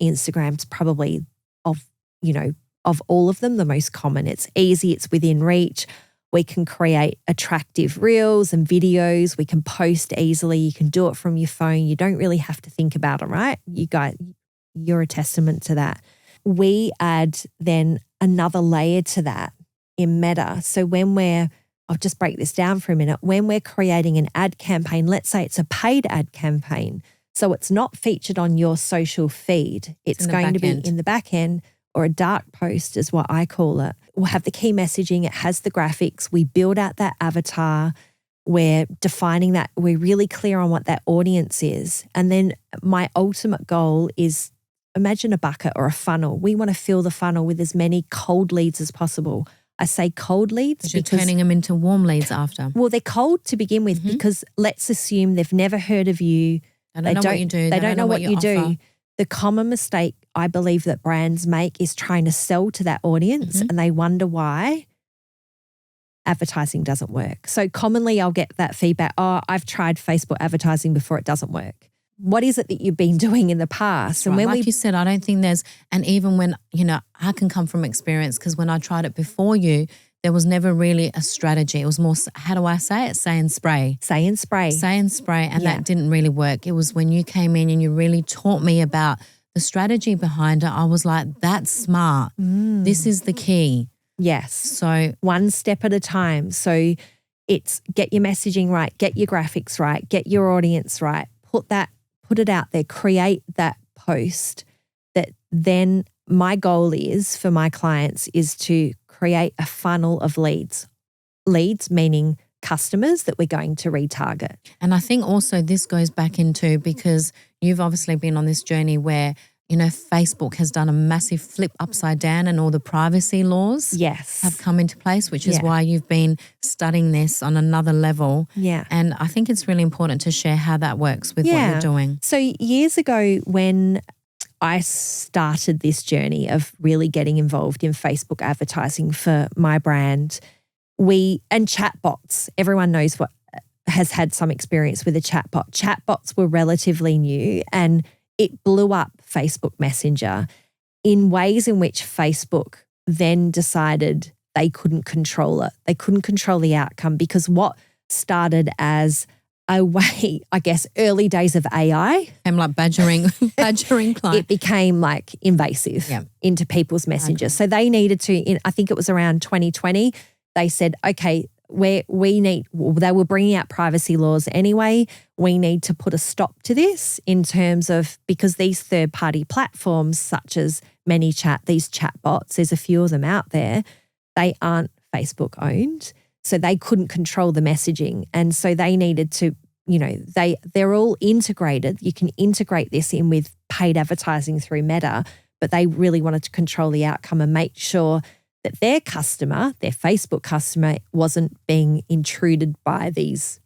Instagram's probably of all of them, the most common. It's easy, it's within reach. We can create attractive reels and videos. We can post easily. You can do it from your phone. You don't really have to think about it, right? You're a testament to that. We add then another layer to that in Meta. So when we're I'll just break this down for a minute. When we're creating an ad campaign, let's say it's a paid ad campaign, so it's not featured on your social feed. It's going to be in the back end, or a dark post is what I call it. We'll have the key messaging. It has the graphics. We build out that avatar. We're defining that. We're really clear on what that audience is. And then my ultimate goal is, imagine a bucket or a funnel. We want to fill the funnel with as many cold leads as possible. I say cold leads because you're turning them into warm leads after. Well, they're cold to begin with because let's assume they've never heard of you. They don't know what you do. They don't know what you offer. do. The common mistake I believe that brands make is trying to sell to that audience and they wonder why advertising doesn't work. So commonly I'll get that feedback, oh, I've tried Facebook advertising before, it doesn't work. What is it that you've been doing in the past? And when you said, I don't think there's, and even when, I can come from experience because when I tried it before you, there was never really a strategy. It was more, how do I say it? Say and spray. Say and spray. Say and spray. And that didn't really work. It was when you came in and you really taught me about the strategy behind it. I was like, that's smart. This is the key. Yes. So one step at a time. So it's get your messaging right, get your graphics right, get your audience right, put it out there, create that post that then my goal is for my clients is to create a funnel of leads. Leads meaning customers that we're going to retarget. And I think also this goes back into, because you've obviously been on this journey where, Facebook has done a massive flip upside down and all the privacy laws have come into place, which is why you've been studying this on another level. Yeah. And I think it's really important to share how that works with what you're doing. So years ago when I started this journey of really getting involved in Facebook advertising for my brand, and chatbots, everyone knows has had some experience with a chatbot. Chatbots were relatively new and it blew up Facebook Messenger in ways in which Facebook then decided they couldn't control it. They couldn't control the outcome because what started as a way, I guess, early days of AI. I'm like badgering clients. It became like invasive into people's messages. So they needed to, I think it was around 2020, they said, okay, they were bringing out privacy laws anyway. We need to put a stop to this in terms of, because these third-party platforms such as ManyChat, these chatbots, there's a few of them out there, they aren't Facebook owned. So they couldn't control the messaging. And so they needed to, they're all integrated. You can integrate this in with paid advertising through Meta, but they really wanted to control the outcome and make sure that their customer, their Facebook customer, wasn't being intruded by these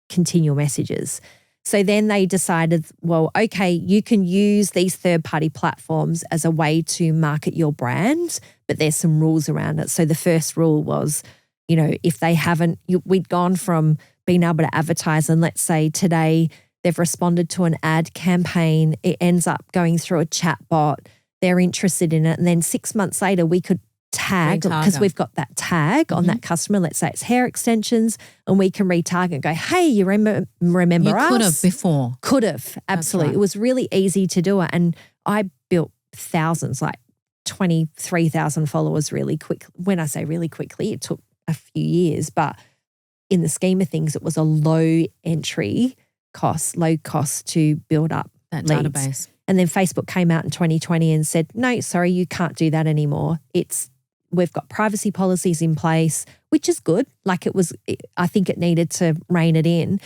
continual messages. So then they decided, well, okay, you can use these third-party platforms as a way to market your brand, but there's some rules around it. So the first rule was, if they haven't, we'd gone from being able to advertise, and let's say today they've responded to an ad campaign, it ends up going through a chatbot, they're interested in it, and then 6 months later we could tag, because we've got that tag on that customer, let's say it's hair extensions, and we can retarget and go, hey, you remember us? Could have before. Could have, absolutely. Right. It was really easy to do it. And I built thousands, like 23,000 followers really quick. When I say really quickly, it took a few years, but in the scheme of things, it was a low cost to build up that leads. Database. And then Facebook came out in 2020 and said, no, sorry, you can't do that anymore. We've got privacy policies in place, which is good. Like I think it needed to rein it in.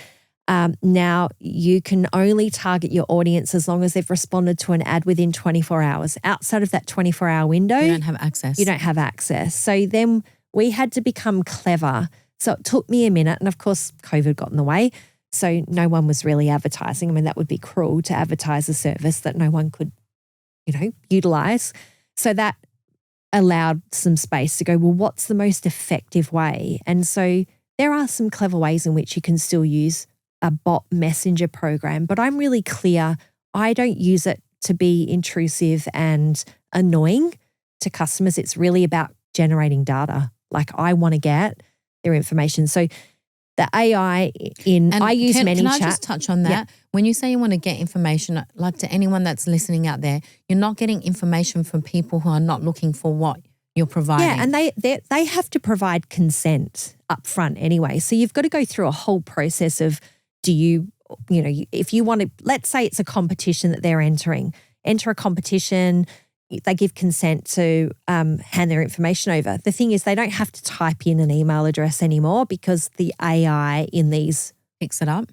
Now you can only target your audience as long as they've responded to an ad within 24 hours. Outside of that 24-hour window, you don't have access. You don't have access. So then we had to become clever. So it took me a minute. And of course, COVID got in the way. So no one was really advertising. I mean, that would be cruel to advertise a service that no one could, utilize. So that allowed some space to go, well, what's the most effective way? And so there are some clever ways in which you can still use a bot messenger program, but I'm really clear I don't use it to be intrusive and annoying to customers. It's really about generating data. Like I want to get their information. So the AI I use ManyChat. Can I just touch on that? Yeah. When you say you want to get information, like to anyone that's listening out there, you're not getting information from people who are not looking for what you're providing. Yeah, and they have to provide consent up front anyway. So you've got to go through a whole process of if you want to, let's say it's a competition that they're enter a competition, they give consent to hand their information over. The thing is they don't have to type in an email address anymore because the AI in these picks it up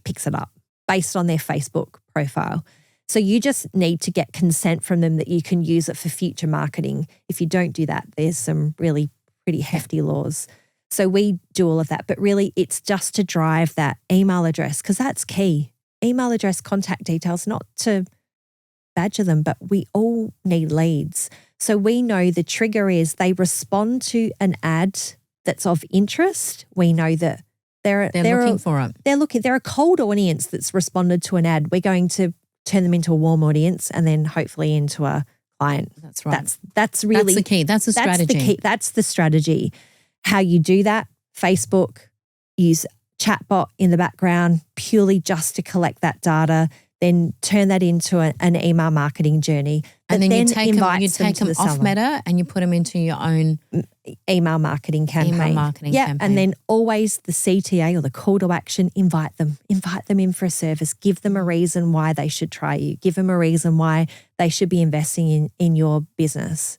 based on their Facebook profile. So you just need to get consent from them that you can use it for future marketing. If you don't do that, there's some really pretty hefty laws. So we do all of that. But really, it's just to drive that email address because that's key. Email address, contact details, not to badger them, but we all need leads. So we know the trigger is they respond to an ad that's of interest. We know that they're looking for it. They're a cold audience that's responded to an ad. We're going to turn them into a warm audience and then hopefully into a client. That's right. That's really the key. That's the strategy. That's the strategy. How you do that, Facebook, use chatbot in the background purely just to collect that data, then turn that into an email marketing journey. And then you take them off Meta and you put them into your own email marketing campaign. Campaign. And then always the CTA or the call to action, invite them in for a service. Give them a reason why they should try you. Give them a reason why they should be investing in your business.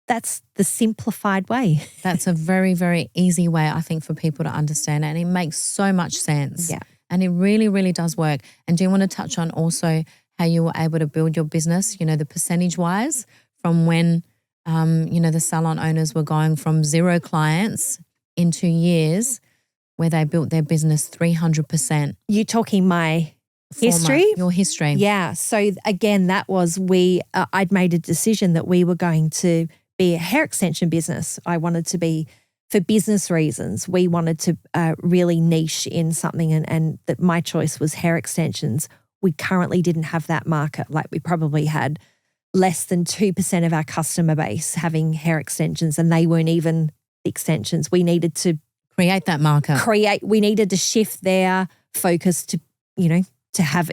That's the simplified way. That's a very, very easy way, I think, for people to understand. And it makes so much sense. Yeah. And it really, really does work. And do you want to touch on also how you were able to build your business, the percentage-wise from when, the salon owners were going from 0 clients in 2 years where they built their business 300%? You talking my history? Your history. Yeah. So again, that was I'd made a decision that we were going to be a hair extension business. I wanted to be, for business reasons, we wanted to really niche in something and that my choice was hair extensions. We currently didn't have that market. Like we probably had less than 2% of our customer base having hair extensions and they weren't even extensions. We needed to create that market. We needed to shift their focus to,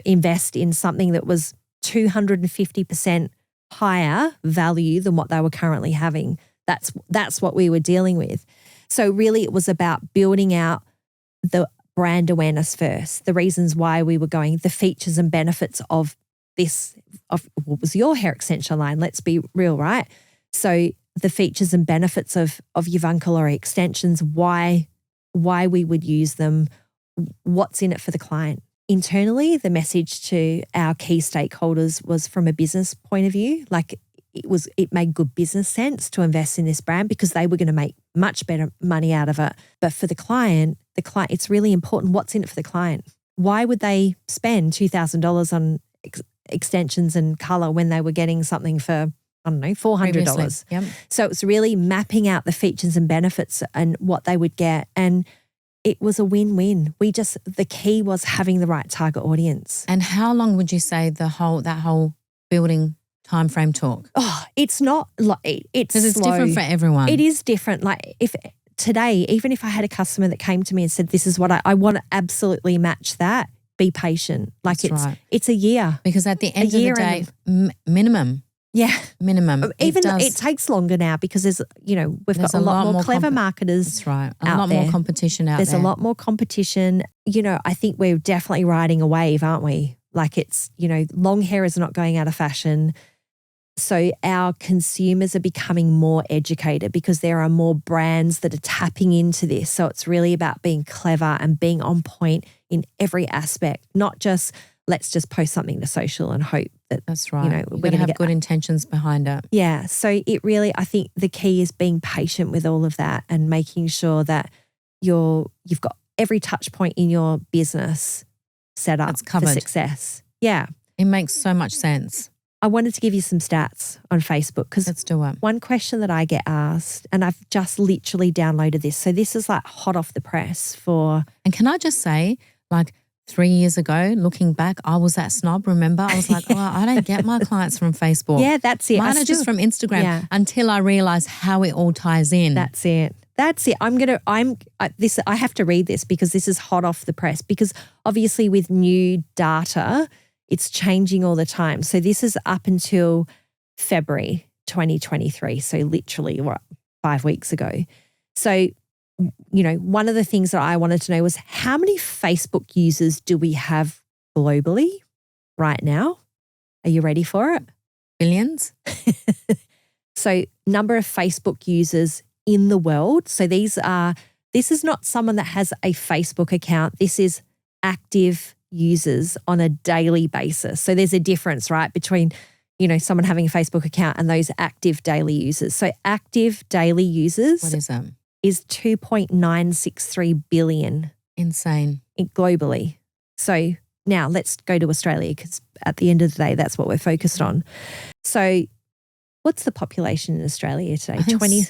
invest in something that was 250% higher value than what they were currently having. That's what we were dealing with. So really it was about building out the brand awareness first, the reasons why we were going, the features and benefits of what was your hair extension line. Let's be real, right? So the features and benefits of Yovanka Laurie extensions, why we would use them, what's in it for the client. Internally, the message to our key stakeholders was from a business point of view, like it made good business sense to invest in this brand because they were going to make much better money out of it. But for the client, it's really important what's in it for the client. Why would they spend $2,000 on extensions and colour when they were getting something for, I don't know, $400? Yep. So it's really mapping out the features and benefits and what they would get. And it was a win-win. The key was having the right target audience. And how long would you say that whole building time frame took? Oh, it's not like it's because it's slow. different for everyone. It is different. Like if today, even if I had a customer that came to me and said, "This is what I want to absolutely match that," be patient. Like it's a year. Because at the end of the day, minimum. Yeah. Minimum. It takes longer now because there's got a lot more clever marketers. That's right. A lot more competition out there. There's a lot more competition. I think we're definitely riding a wave, aren't we? Like it's, long hair is not going out of fashion. So our consumers are becoming more educated because there are more brands that are tapping into this. So it's really about being clever and being on point in every aspect, not just let's just post something to social and hope that that's right. We're going to have good intentions behind it. Yeah. So it really, I think the key is being patient with all of that and making sure that you've got every touch point in your business set up for success. Yeah. It makes so much sense. I wanted to give you some stats on Facebook because let's do it. One question that I get asked, and I've just literally downloaded this. So this is like hot off the press And can I just say, like 3 years ago, looking back, I was that snob, remember? I was like, I don't get my clients from Facebook. Yeah, that's it. Mine are just from Instagram until I realised how it all ties in. That's it. I have to read this because this is hot off the press because obviously with new data, it's changing all the time. So this is up until February 2023. So literally, 5 weeks ago. So, one of the things that I wanted to know was how many Facebook users do we have globally right now? Are you ready for it? Billions? So number of Facebook users in the world. So this is not someone that has a Facebook account. This is active users on a daily basis. So there's a difference, right, between, someone having a Facebook account and those active daily users. So active daily users. What is that? Is 2.963 billion. Insane. Globally. So now let's go to Australia because at the end of the day, that's what we're focused on. So what's the population in Australia today?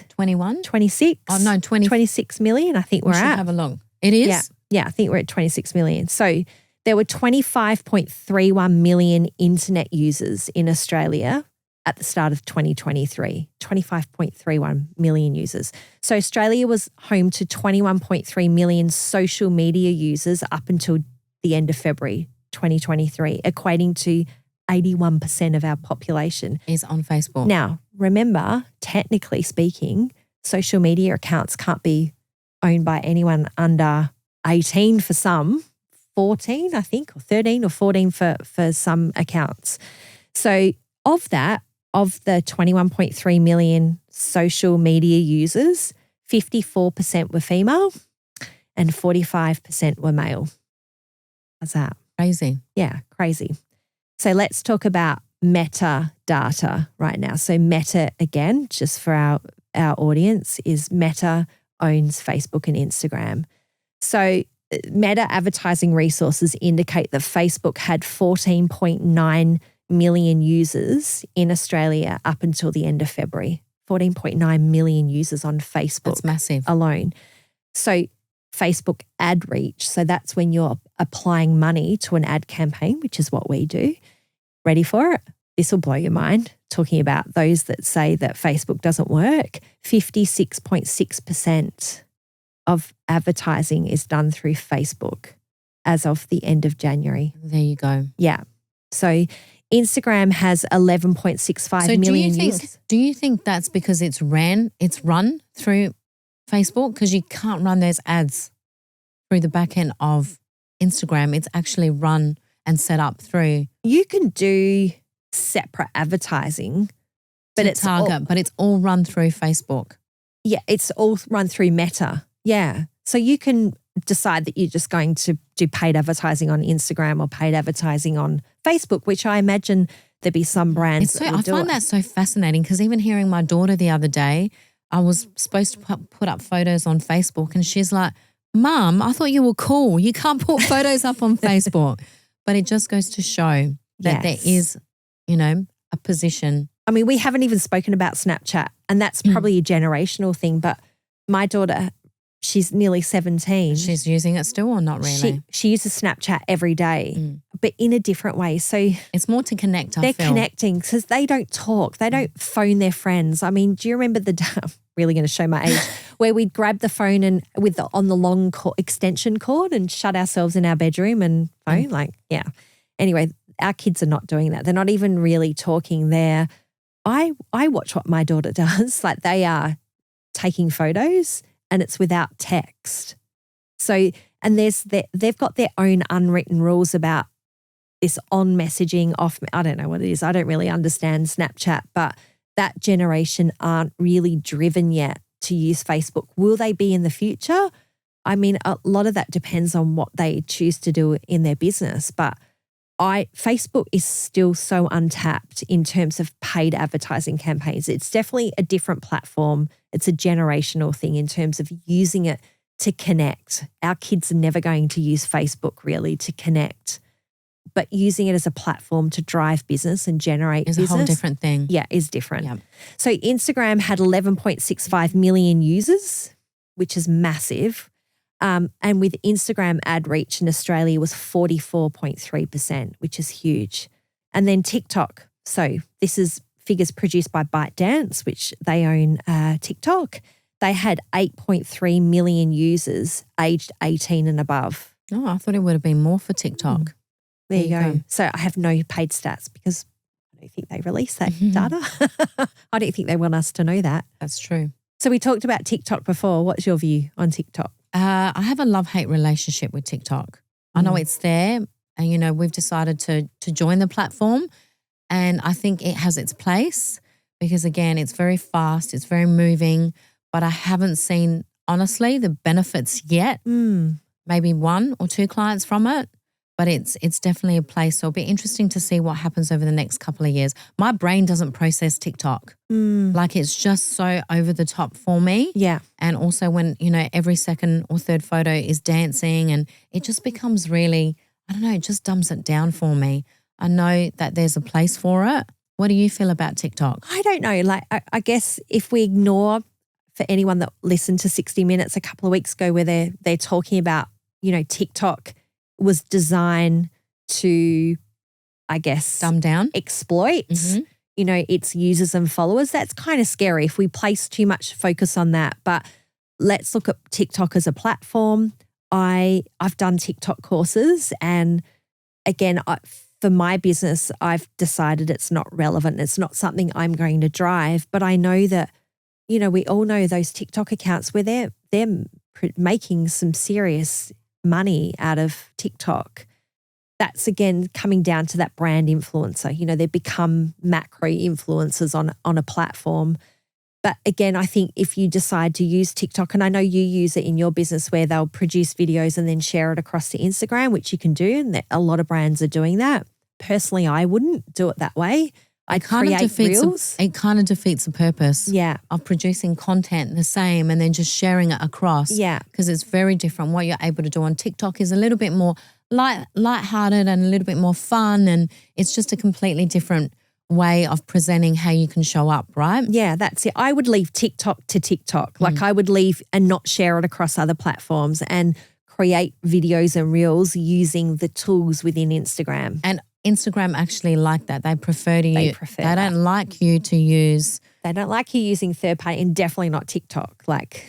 21? 26? Oh, no, 26 million, I think we're should at. Have a look. It is? Yeah, I think we're at 26 million. So there were 25.31 million internet users in Australia at the start of 2023, 25.31 million users. So Australia was home to 21.3 million social media users up until the end of February 2023, equating to 81% of our population is on Facebook. Now, remember, technically speaking, social media accounts can't be owned by anyone under 18 for some, 14, I think, or 13 or 14 for some accounts. So of that, of the 21.3 million social media users, 54% were female and 45% were male. How's that? Crazy. Yeah, crazy. So let's talk about metadata right now. So Meta, again, just for our audience, is Meta owns Facebook and Instagram. So Meta advertising resources indicate that Facebook had 14.9 million users in Australia up until the end of February. 14.9 million users on Facebook. That's massive. Alone. So Facebook ad reach, so that's when you're applying money to an ad campaign, which is what we do. Ready for it? This will blow your mind. Talking about those that say that Facebook doesn't work, 56.6% of advertising is done through Facebook as of the end of January. There you go. Yeah. So Instagram has 11.65 million users. Do you think that's because it's run through Facebook? Because you can't run those ads through the back end of Instagram. It's actually run and set up through. You can do separate advertising, but it's all run through Facebook. Yeah, it's all run through Meta. Yeah. So you can decide that you're just going to do paid advertising on Instagram or paid advertising on Facebook, which I imagine there'd be some brands I find that so fascinating because even hearing my daughter the other day, I was supposed to put up photos on Facebook and she's like, Mum, I thought you were cool. You can't put photos up on Facebook. But it just goes to show that there is, a position. I mean, we haven't even spoken about Snapchat, and that's probably a generational thing, but my daughter, she's nearly 17. She's using it still or not really? She uses Snapchat every day, but in a different way. So it's more to connect, They're connecting because they don't talk. They don't phone their friends. I mean, do you remember I'm really going to show my age, where we'd grab the phone and on the long extension cord and shut ourselves in our bedroom and phone? Anyway, our kids are not doing that. They're not even really talking there. I watch what my daughter does. Like they are taking photos and it's without text. So, and they've got their own unwritten rules about this on messaging, off. I don't know what it is. I don't really understand Snapchat, but that generation aren't really driven yet to use Facebook. Will they be in the future? I mean, a lot of that depends on what they choose to do in their business, but Facebook is still so untapped in terms of paid advertising campaigns. It's definitely a different platform. It's a generational thing in terms of using it to connect. Our kids are never going to use Facebook really to connect, but using it as a platform to drive business and generate business. Is a whole different thing. Yeah, is different. Yep. So Instagram had 11.65 million users, which is massive. And with Instagram ad reach in Australia was 44.3%, which is huge. And then TikTok. So this is figures produced by ByteDance, which they own TikTok. They had 8.3 million users aged 18 and above. Oh, I thought it would have been more for TikTok. There you go. So I have no paid stats because I don't think they release that data. I don't think they want us to know that. That's true. So we talked about TikTok before. What's your view on TikTok? I have a love-hate relationship with TikTok. I know it's there and, we've decided to join the platform, and I think it has its place because, again, it's very fast, it's very moving, but I haven't seen, honestly, the benefits yet. Maybe 1 or 2 clients from it, but it's definitely a place. So it'll be interesting to see what happens over the next couple of years. My brain doesn't process TikTok. Like, it's just so over the top for me. Yeah. And also when, every second or third photo is dancing, and it just becomes really, I don't know, it just dumbs it down for me. I know that there's a place for it. What do you feel about TikTok? I don't know. Like, I guess if we ignore, for anyone that listened to 60 Minutes a couple of weeks ago where they're talking about, TikTok was designed to, I guess, Dumb down? exploit, its users and followers. That's kind of scary if we place too much focus on that. But let's look at TikTok as a platform. I've done TikTok courses, and again, for my business, I've decided it's not relevant. It's not something I'm going to drive. But I know that, we all know those TikTok accounts where they're making some serious money out of TikTok. That's, again, coming down to that brand influencer. They become macro influencers on a platform. But again, I think if you decide to use TikTok, and I know you use it in your business where they'll produce videos and then share it across to Instagram, which you can do, and a lot of brands are doing that. Personally, I wouldn't do it that way. I create reels. It kind of defeats the purpose of producing content the same and then just sharing it across. Yeah. Because it's very different. What you're able to do on TikTok is a little bit more lighthearted and a little bit more fun, and it's just a completely different way of presenting how you can show up, right? Yeah, that's it. I would leave TikTok to TikTok. Like, I would leave and not share it across other platforms and create videos and reels using the tools within Instagram. And Instagram actually like that. They prefer to use. They don't like you to use. They don't like you using third party, and definitely not TikTok. Like,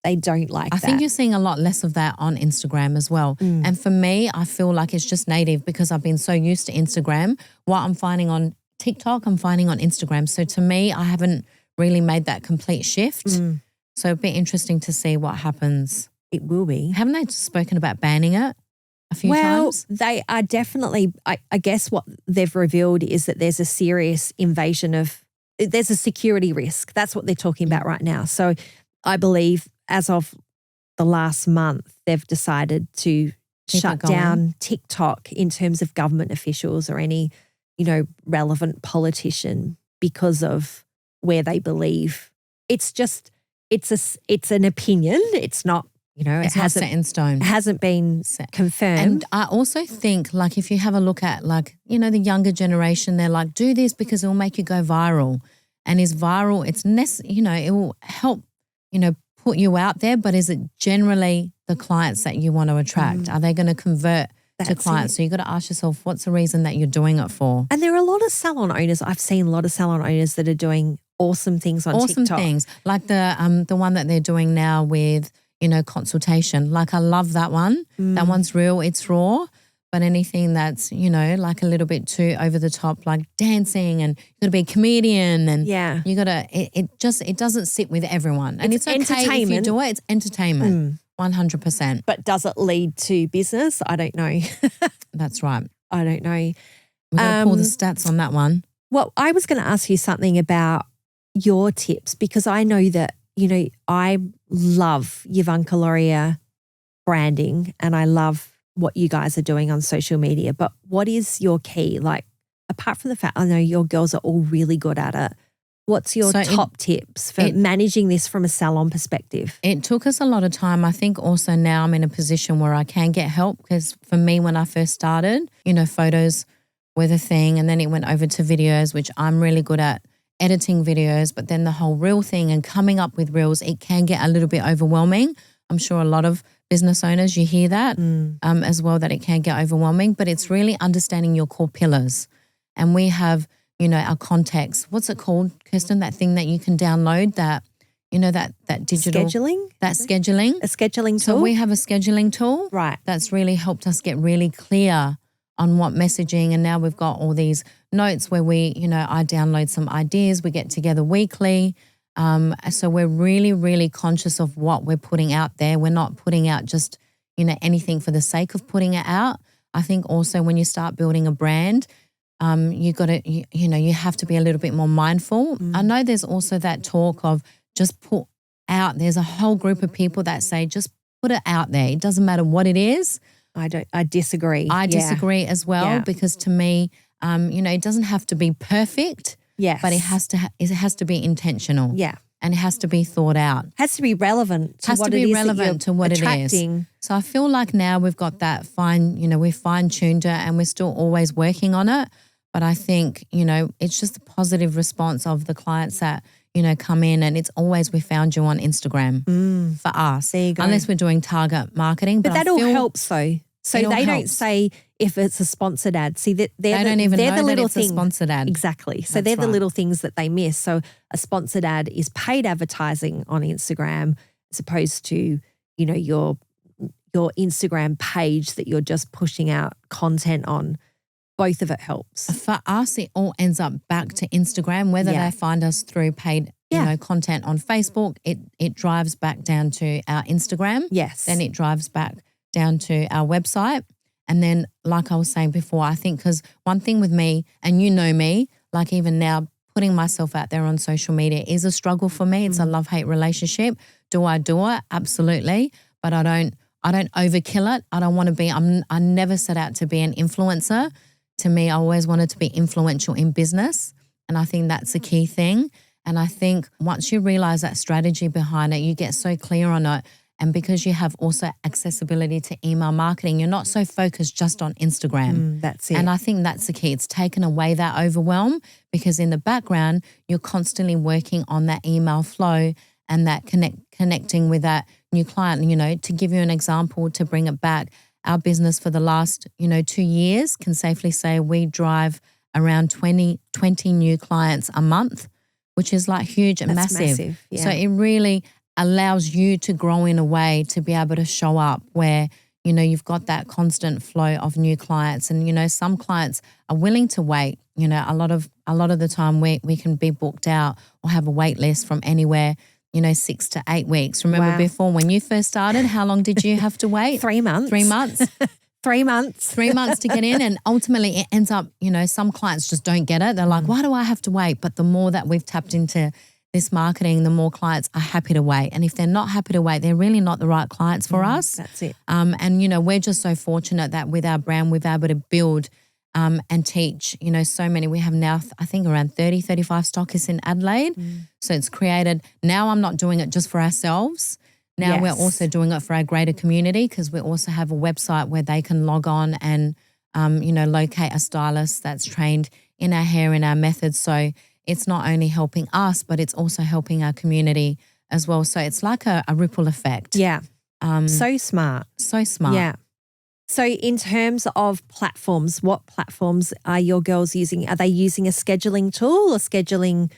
they don't like that. I think you're seeing a lot less of that on Instagram as well. And for me, I feel like it's just native because I've been so used to Instagram. What I'm finding on TikTok, I'm finding on Instagram. So to me, I haven't really made that complete shift. So it'd be interesting to see what happens. It will be. Haven't they spoken about banning it a few times? Well, they are definitely, I guess what they've revealed is that there's a serious there's a security risk. That's what they're talking about right now. So I believe as of the last month, they've decided to shut down TikTok in terms of government officials or any, relevant politician because of where they believe. It's an opinion. It's not, it's not set in stone. It hasn't been confirmed. And I also think, like, if you have a look at, like, the younger generation, they're like, do this because it will make you go viral. And is viral, it will help, put you out there, but is it generally the clients that you want to attract? Are they going to convert to clients? So you got to ask yourself, what's the reason that you're doing it for? And there are a lot of salon owners. I've seen a lot of salon owners that are doing awesome things on TikTok. Awesome things, like the one that they're doing now with, consultation. Like, I love that one. That one's real, it's raw. But anything that's, like a little bit too over the top, like dancing, and you got to be a comedian, and you got to, it doesn't sit with everyone. And it's okay if you do it. It's entertainment, 100%. But does it lead to business? I don't know. That's right. I don't know. We're going to pull the stats on that one. Well, I was going to ask you something about your tips, because I know that, I love Yovanka Laurier branding, and I love what you guys are doing on social media. But what is your key? Like, apart from the fact I know your girls are all really good at it, what's your top tips for managing this from a salon perspective? It took us a lot of time. I think also now I'm in a position where I can get help, because for me, when I first started, photos were the thing, and then it went over to videos, which I'm really good at editing videos, but then the whole reel thing and coming up with reels, it can get a little bit overwhelming. I'm sure a lot of business owners, you hear that as well, that it can get overwhelming, but it's really understanding your core pillars. And we have, our context. What's it called, Kirsten? That thing that you can download, that, that digital. Scheduling? That scheduling. A scheduling tool? So we have a scheduling tool. Right. That's really helped us get really clear on what messaging. And now we've got all these notes where we, I download some ideas. We get together weekly. So we're really, really conscious of what we're putting out there. We're not putting out just, anything for the sake of putting it out. I think also when you start building a brand, you got to, you have to be a little bit more mindful. I know there's also that talk of just put out. There's a whole group of people that say just put it out there. It doesn't matter what it is. I disagree. I disagree as well because to me, it doesn't have to be perfect. Yes. But it has to be intentional. Yeah. And it has to be thought out. Has to be relevant to what it is attracting. So I feel like now we've got that we've fine-tuned it and we're still always working on it. But I think, it's just the positive response of the clients that, come in, and it's always we found you on Instagram for us. There you go. Unless we're doing target marketing. But that all helps though. So they don't say if it's a sponsored ad. See, they don't even know that it's a sponsored ad. Exactly. So they're the little things that they miss. So a sponsored ad is paid advertising on Instagram as opposed to, your Instagram page that you're just pushing out content on. Both of it helps. For us, it all ends up back to Instagram, whether they find us through paid content on Facebook, it drives back down to our Instagram. Yes. Then it drives back down to our website. And then, like I was saying before, I think because one thing with me, and me, like even now, putting myself out there on social media is a struggle for me. It's a love-hate relationship. Do I do it? Absolutely. But I don't overkill it. I don't want to be, I never set out to be an influencer. To me, I always wanted to be influential in business. And I think that's a key thing. And I think once you realize that strategy behind it, you get so clear on it. And because you have also accessibility to email marketing, you're not so focused just on Instagram. That's it. And I think that's the key. It's taken away that overwhelm because in the background, you're constantly working on that email flow and that connecting with that new client. To give you an example, to bring it back, our business for the last, 2 years can safely say we drive around 20 new clients a month, which is like huge and massive. Yeah. So it really allows you to grow in a way to be able to show up where, you've got that constant flow of new clients. And, some clients are willing to wait. A lot of the time we can be booked out or have a wait list from anywhere, 6 to 8 weeks. Remember before when you first started, how long did you have to wait? 3 months. 3 months. 3 months. 3 months to get in. And ultimately it ends up, some clients just don't get it. They're like, why do I have to wait? But the more that we've tapped into this marketing, the more clients are happy to wait. And if they're not happy to wait, they're really not the right clients for us. That's it. And, we're just so fortunate that with our brand, we've been able to build and teach, so many. We have now, I think, around 30, 35 stockists in Adelaide. So it's created, now I'm not doing it just for ourselves. Now we're also doing it for our greater community because we also have a website where they can log on and, locate a stylist that's trained in our hair and our methods. So it's not only helping us, but it's also helping our community as well. So it's like a ripple effect. Yeah. So smart. So smart. Yeah. So in terms of platforms, what platforms are your girls using? Are they using a scheduling tool or scheduling,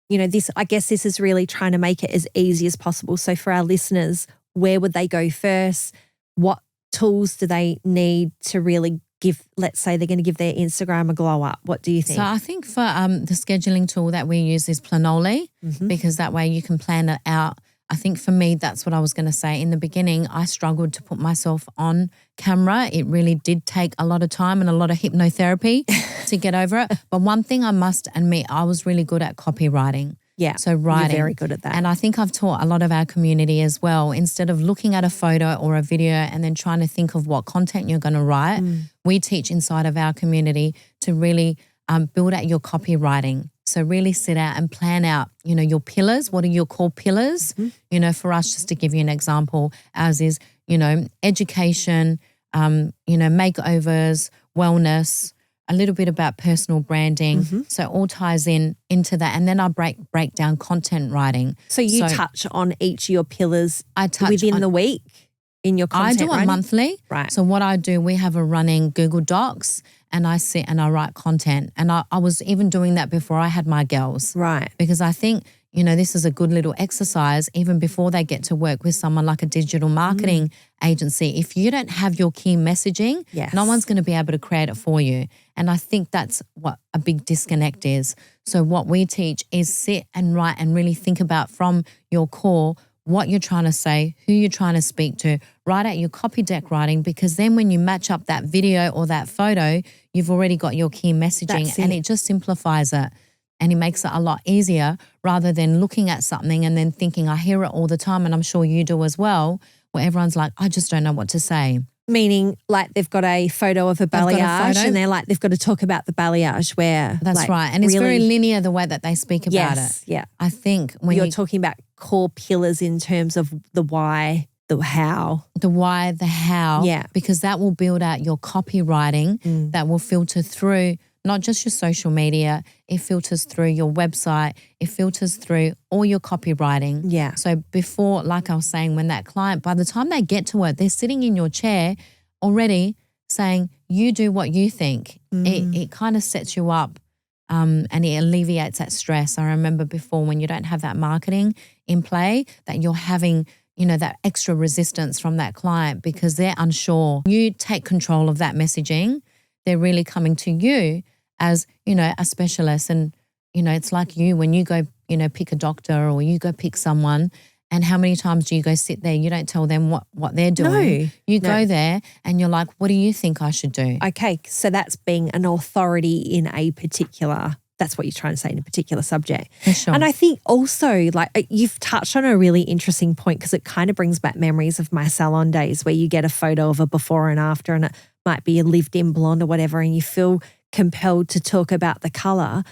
this? I guess this is really trying to make it as easy as possible. So for our listeners, where would they go first? What tools do they need to really give, let's say they're going to give their Instagram a glow up? What do you think? So I think for the scheduling tool that we use is Planoly because that way you can plan it out. I think for me, that's what I was going to say. In the beginning, I struggled to put myself on camera. It really did take a lot of time and a lot of hypnotherapy to get over it. But one thing I must admit, I was really good at copywriting. Yeah. So writing. You're very good at that. And I think I've taught a lot of our community as well. Instead of looking at a photo or a video and then trying to think of what content you're going to write, we teach inside of our community to really build out your copywriting. So really sit out and plan out, your pillars. What are your core pillars? For us, just to give you an example, ours is, education, makeovers, wellness, a little bit about personal branding. So it all ties into that. And then I break down content writing. So you touch on each of your pillars within the week in your content writing? I do it monthly. Right. So what I do, we have a running Google Docs and I sit and I write content. And I was even doing that before I had my girls. Right. Because I think, this is a good little exercise even before they get to work with someone like a digital marketing agency. If you don't have your key messaging, no one's going to be able to create it for you. And I think that's what a big disconnect is. So what we teach is sit and write and really think about from your core what you're trying to say, who you're trying to speak to, write out your copy deck writing, because then when you match up that video or that photo, you've already got your key messaging and it just simplifies it. And it makes it a lot easier rather than looking at something and then thinking, I hear it all the time, and I'm sure you do as well, where everyone's like, I just don't know what to say. Meaning like they've got a photo of a balayage and they're like, they've got to talk about the balayage where. That's right. And it's very linear the way that they speak about it. Yeah. I think when you're talking about core pillars in terms of the why, the how. The why, the how. Yeah. Because that will build out your copywriting that will filter through not just your social media, it filters through your website, it filters through all your copywriting. Yeah. So before, like I was saying, when that client, by the time they get to it, they're sitting in your chair already saying, you do what you think. It kind of sets you up and it alleviates that stress. I remember before when you don't have that marketing in play, that you're having that extra resistance from that client because they're unsure. You take control of that messaging. They're really coming to you as, a specialist. And, it's like you, when you go, pick a doctor or you go pick someone, and how many times do you go sit there? You don't tell them what they're doing. No. You go there and you're like, what do you think I should do? Okay. So that's being an authority in a particular, that's what you're trying to say, in a particular subject. For sure. And I think also like you've touched on a really interesting point because it kind of brings back memories of my salon days where you get a photo of a before and after and it might be a lived-in blonde or whatever, and you feel compelled to talk about the colour,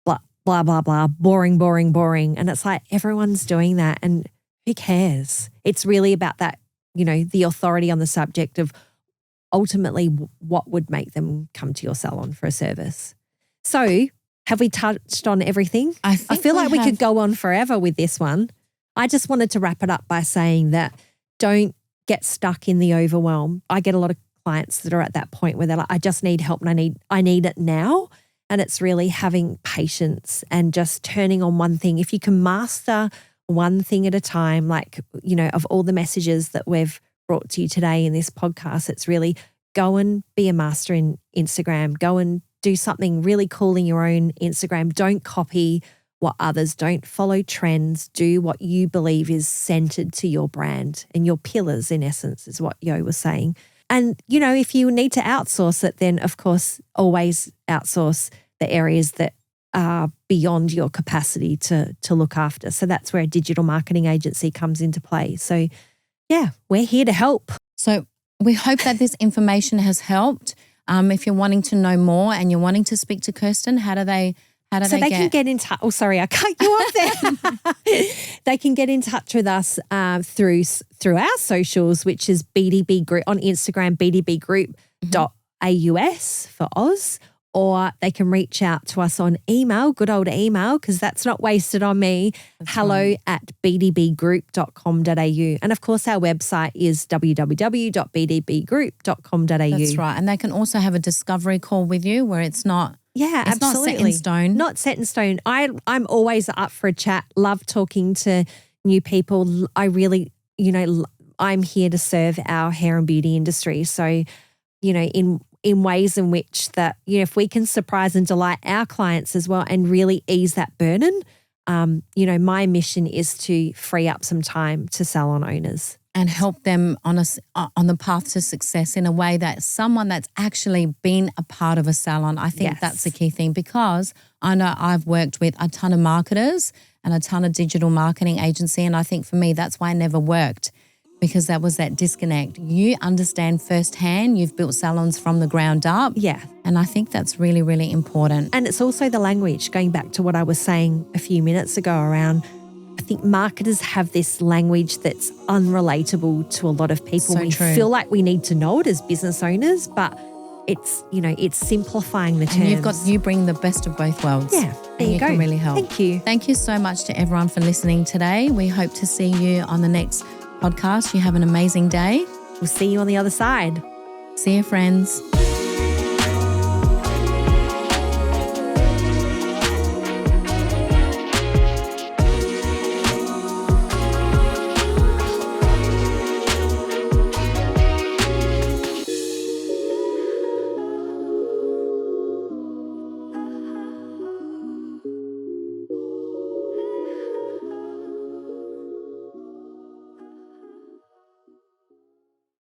blah, blah, blah, blah, boring, boring, boring. And it's like everyone's doing that and who cares? It's really about that, the authority on the subject of ultimately what would make them come to your salon for a service. So have we touched on everything? I feel like we could go on forever with this one. I just wanted to wrap it up by saying that don't get stuck in the overwhelm. I get a lot of clients that are at that point where they're like, I just need help and I need it now. And it's really having patience and just turning on one thing. If you can master one thing at a time, like, of all the messages that we've brought to you today in this podcast, it's really go and be a master in Instagram. Go and do something really cool in your own Instagram. Don't copy what others, don't follow trends. Do what you believe is centered to your brand and your pillars, in essence, is what Yo was saying. And, if you need to outsource it, then of course, always outsource the areas that are beyond your capacity to look after. So that's where a digital marketing agency comes into play. So yeah, we're here to help. So we hope that this information has helped. If you're wanting to know more and you're wanting to speak to Kirsten, how do they can get in touch. Oh, sorry, I cut you off there. They can get in touch with us through our socials, which is BDB Group on Instagram, bdbgroup.aus for Oz, or they can reach out to us on email, good old email, because that's not wasted on me, hello@bdbgroup.com.au. And of course, our website is www.bdbgroup.com.au. That's right. And they can also have a discovery call with you where it's not absolutely. Not set in stone. Not set in stone. I'm always up for a chat, love talking to new people. I really, I'm here to serve our hair and beauty industry. So, in ways in which that, if we can surprise and delight our clients as well and really ease that burden, my mission is to free up some time to salon owners. And help them on the path to success in a way that someone that's actually been a part of a salon. I think that's the key thing, because I know I've worked with a ton of marketers and a ton of digital marketing agency, and I think for me that's why I never worked, because that was that disconnect. You understand firsthand, you've built salons from the ground up. Yeah. And I think that's really, really important. And it's also the language, going back to what I was saying a few minutes ago around, I think marketers have this language that's unrelatable to a lot of people. So we true. feel like we need to know it as business owners, but it's, it's simplifying the terms. And you bring the best of both worlds. Yeah, there you go. Can really help. Thank you. Thank you so much to everyone for listening today. We hope to see you on the next podcast. You have an amazing day. We'll see you on the other side. See you, friends.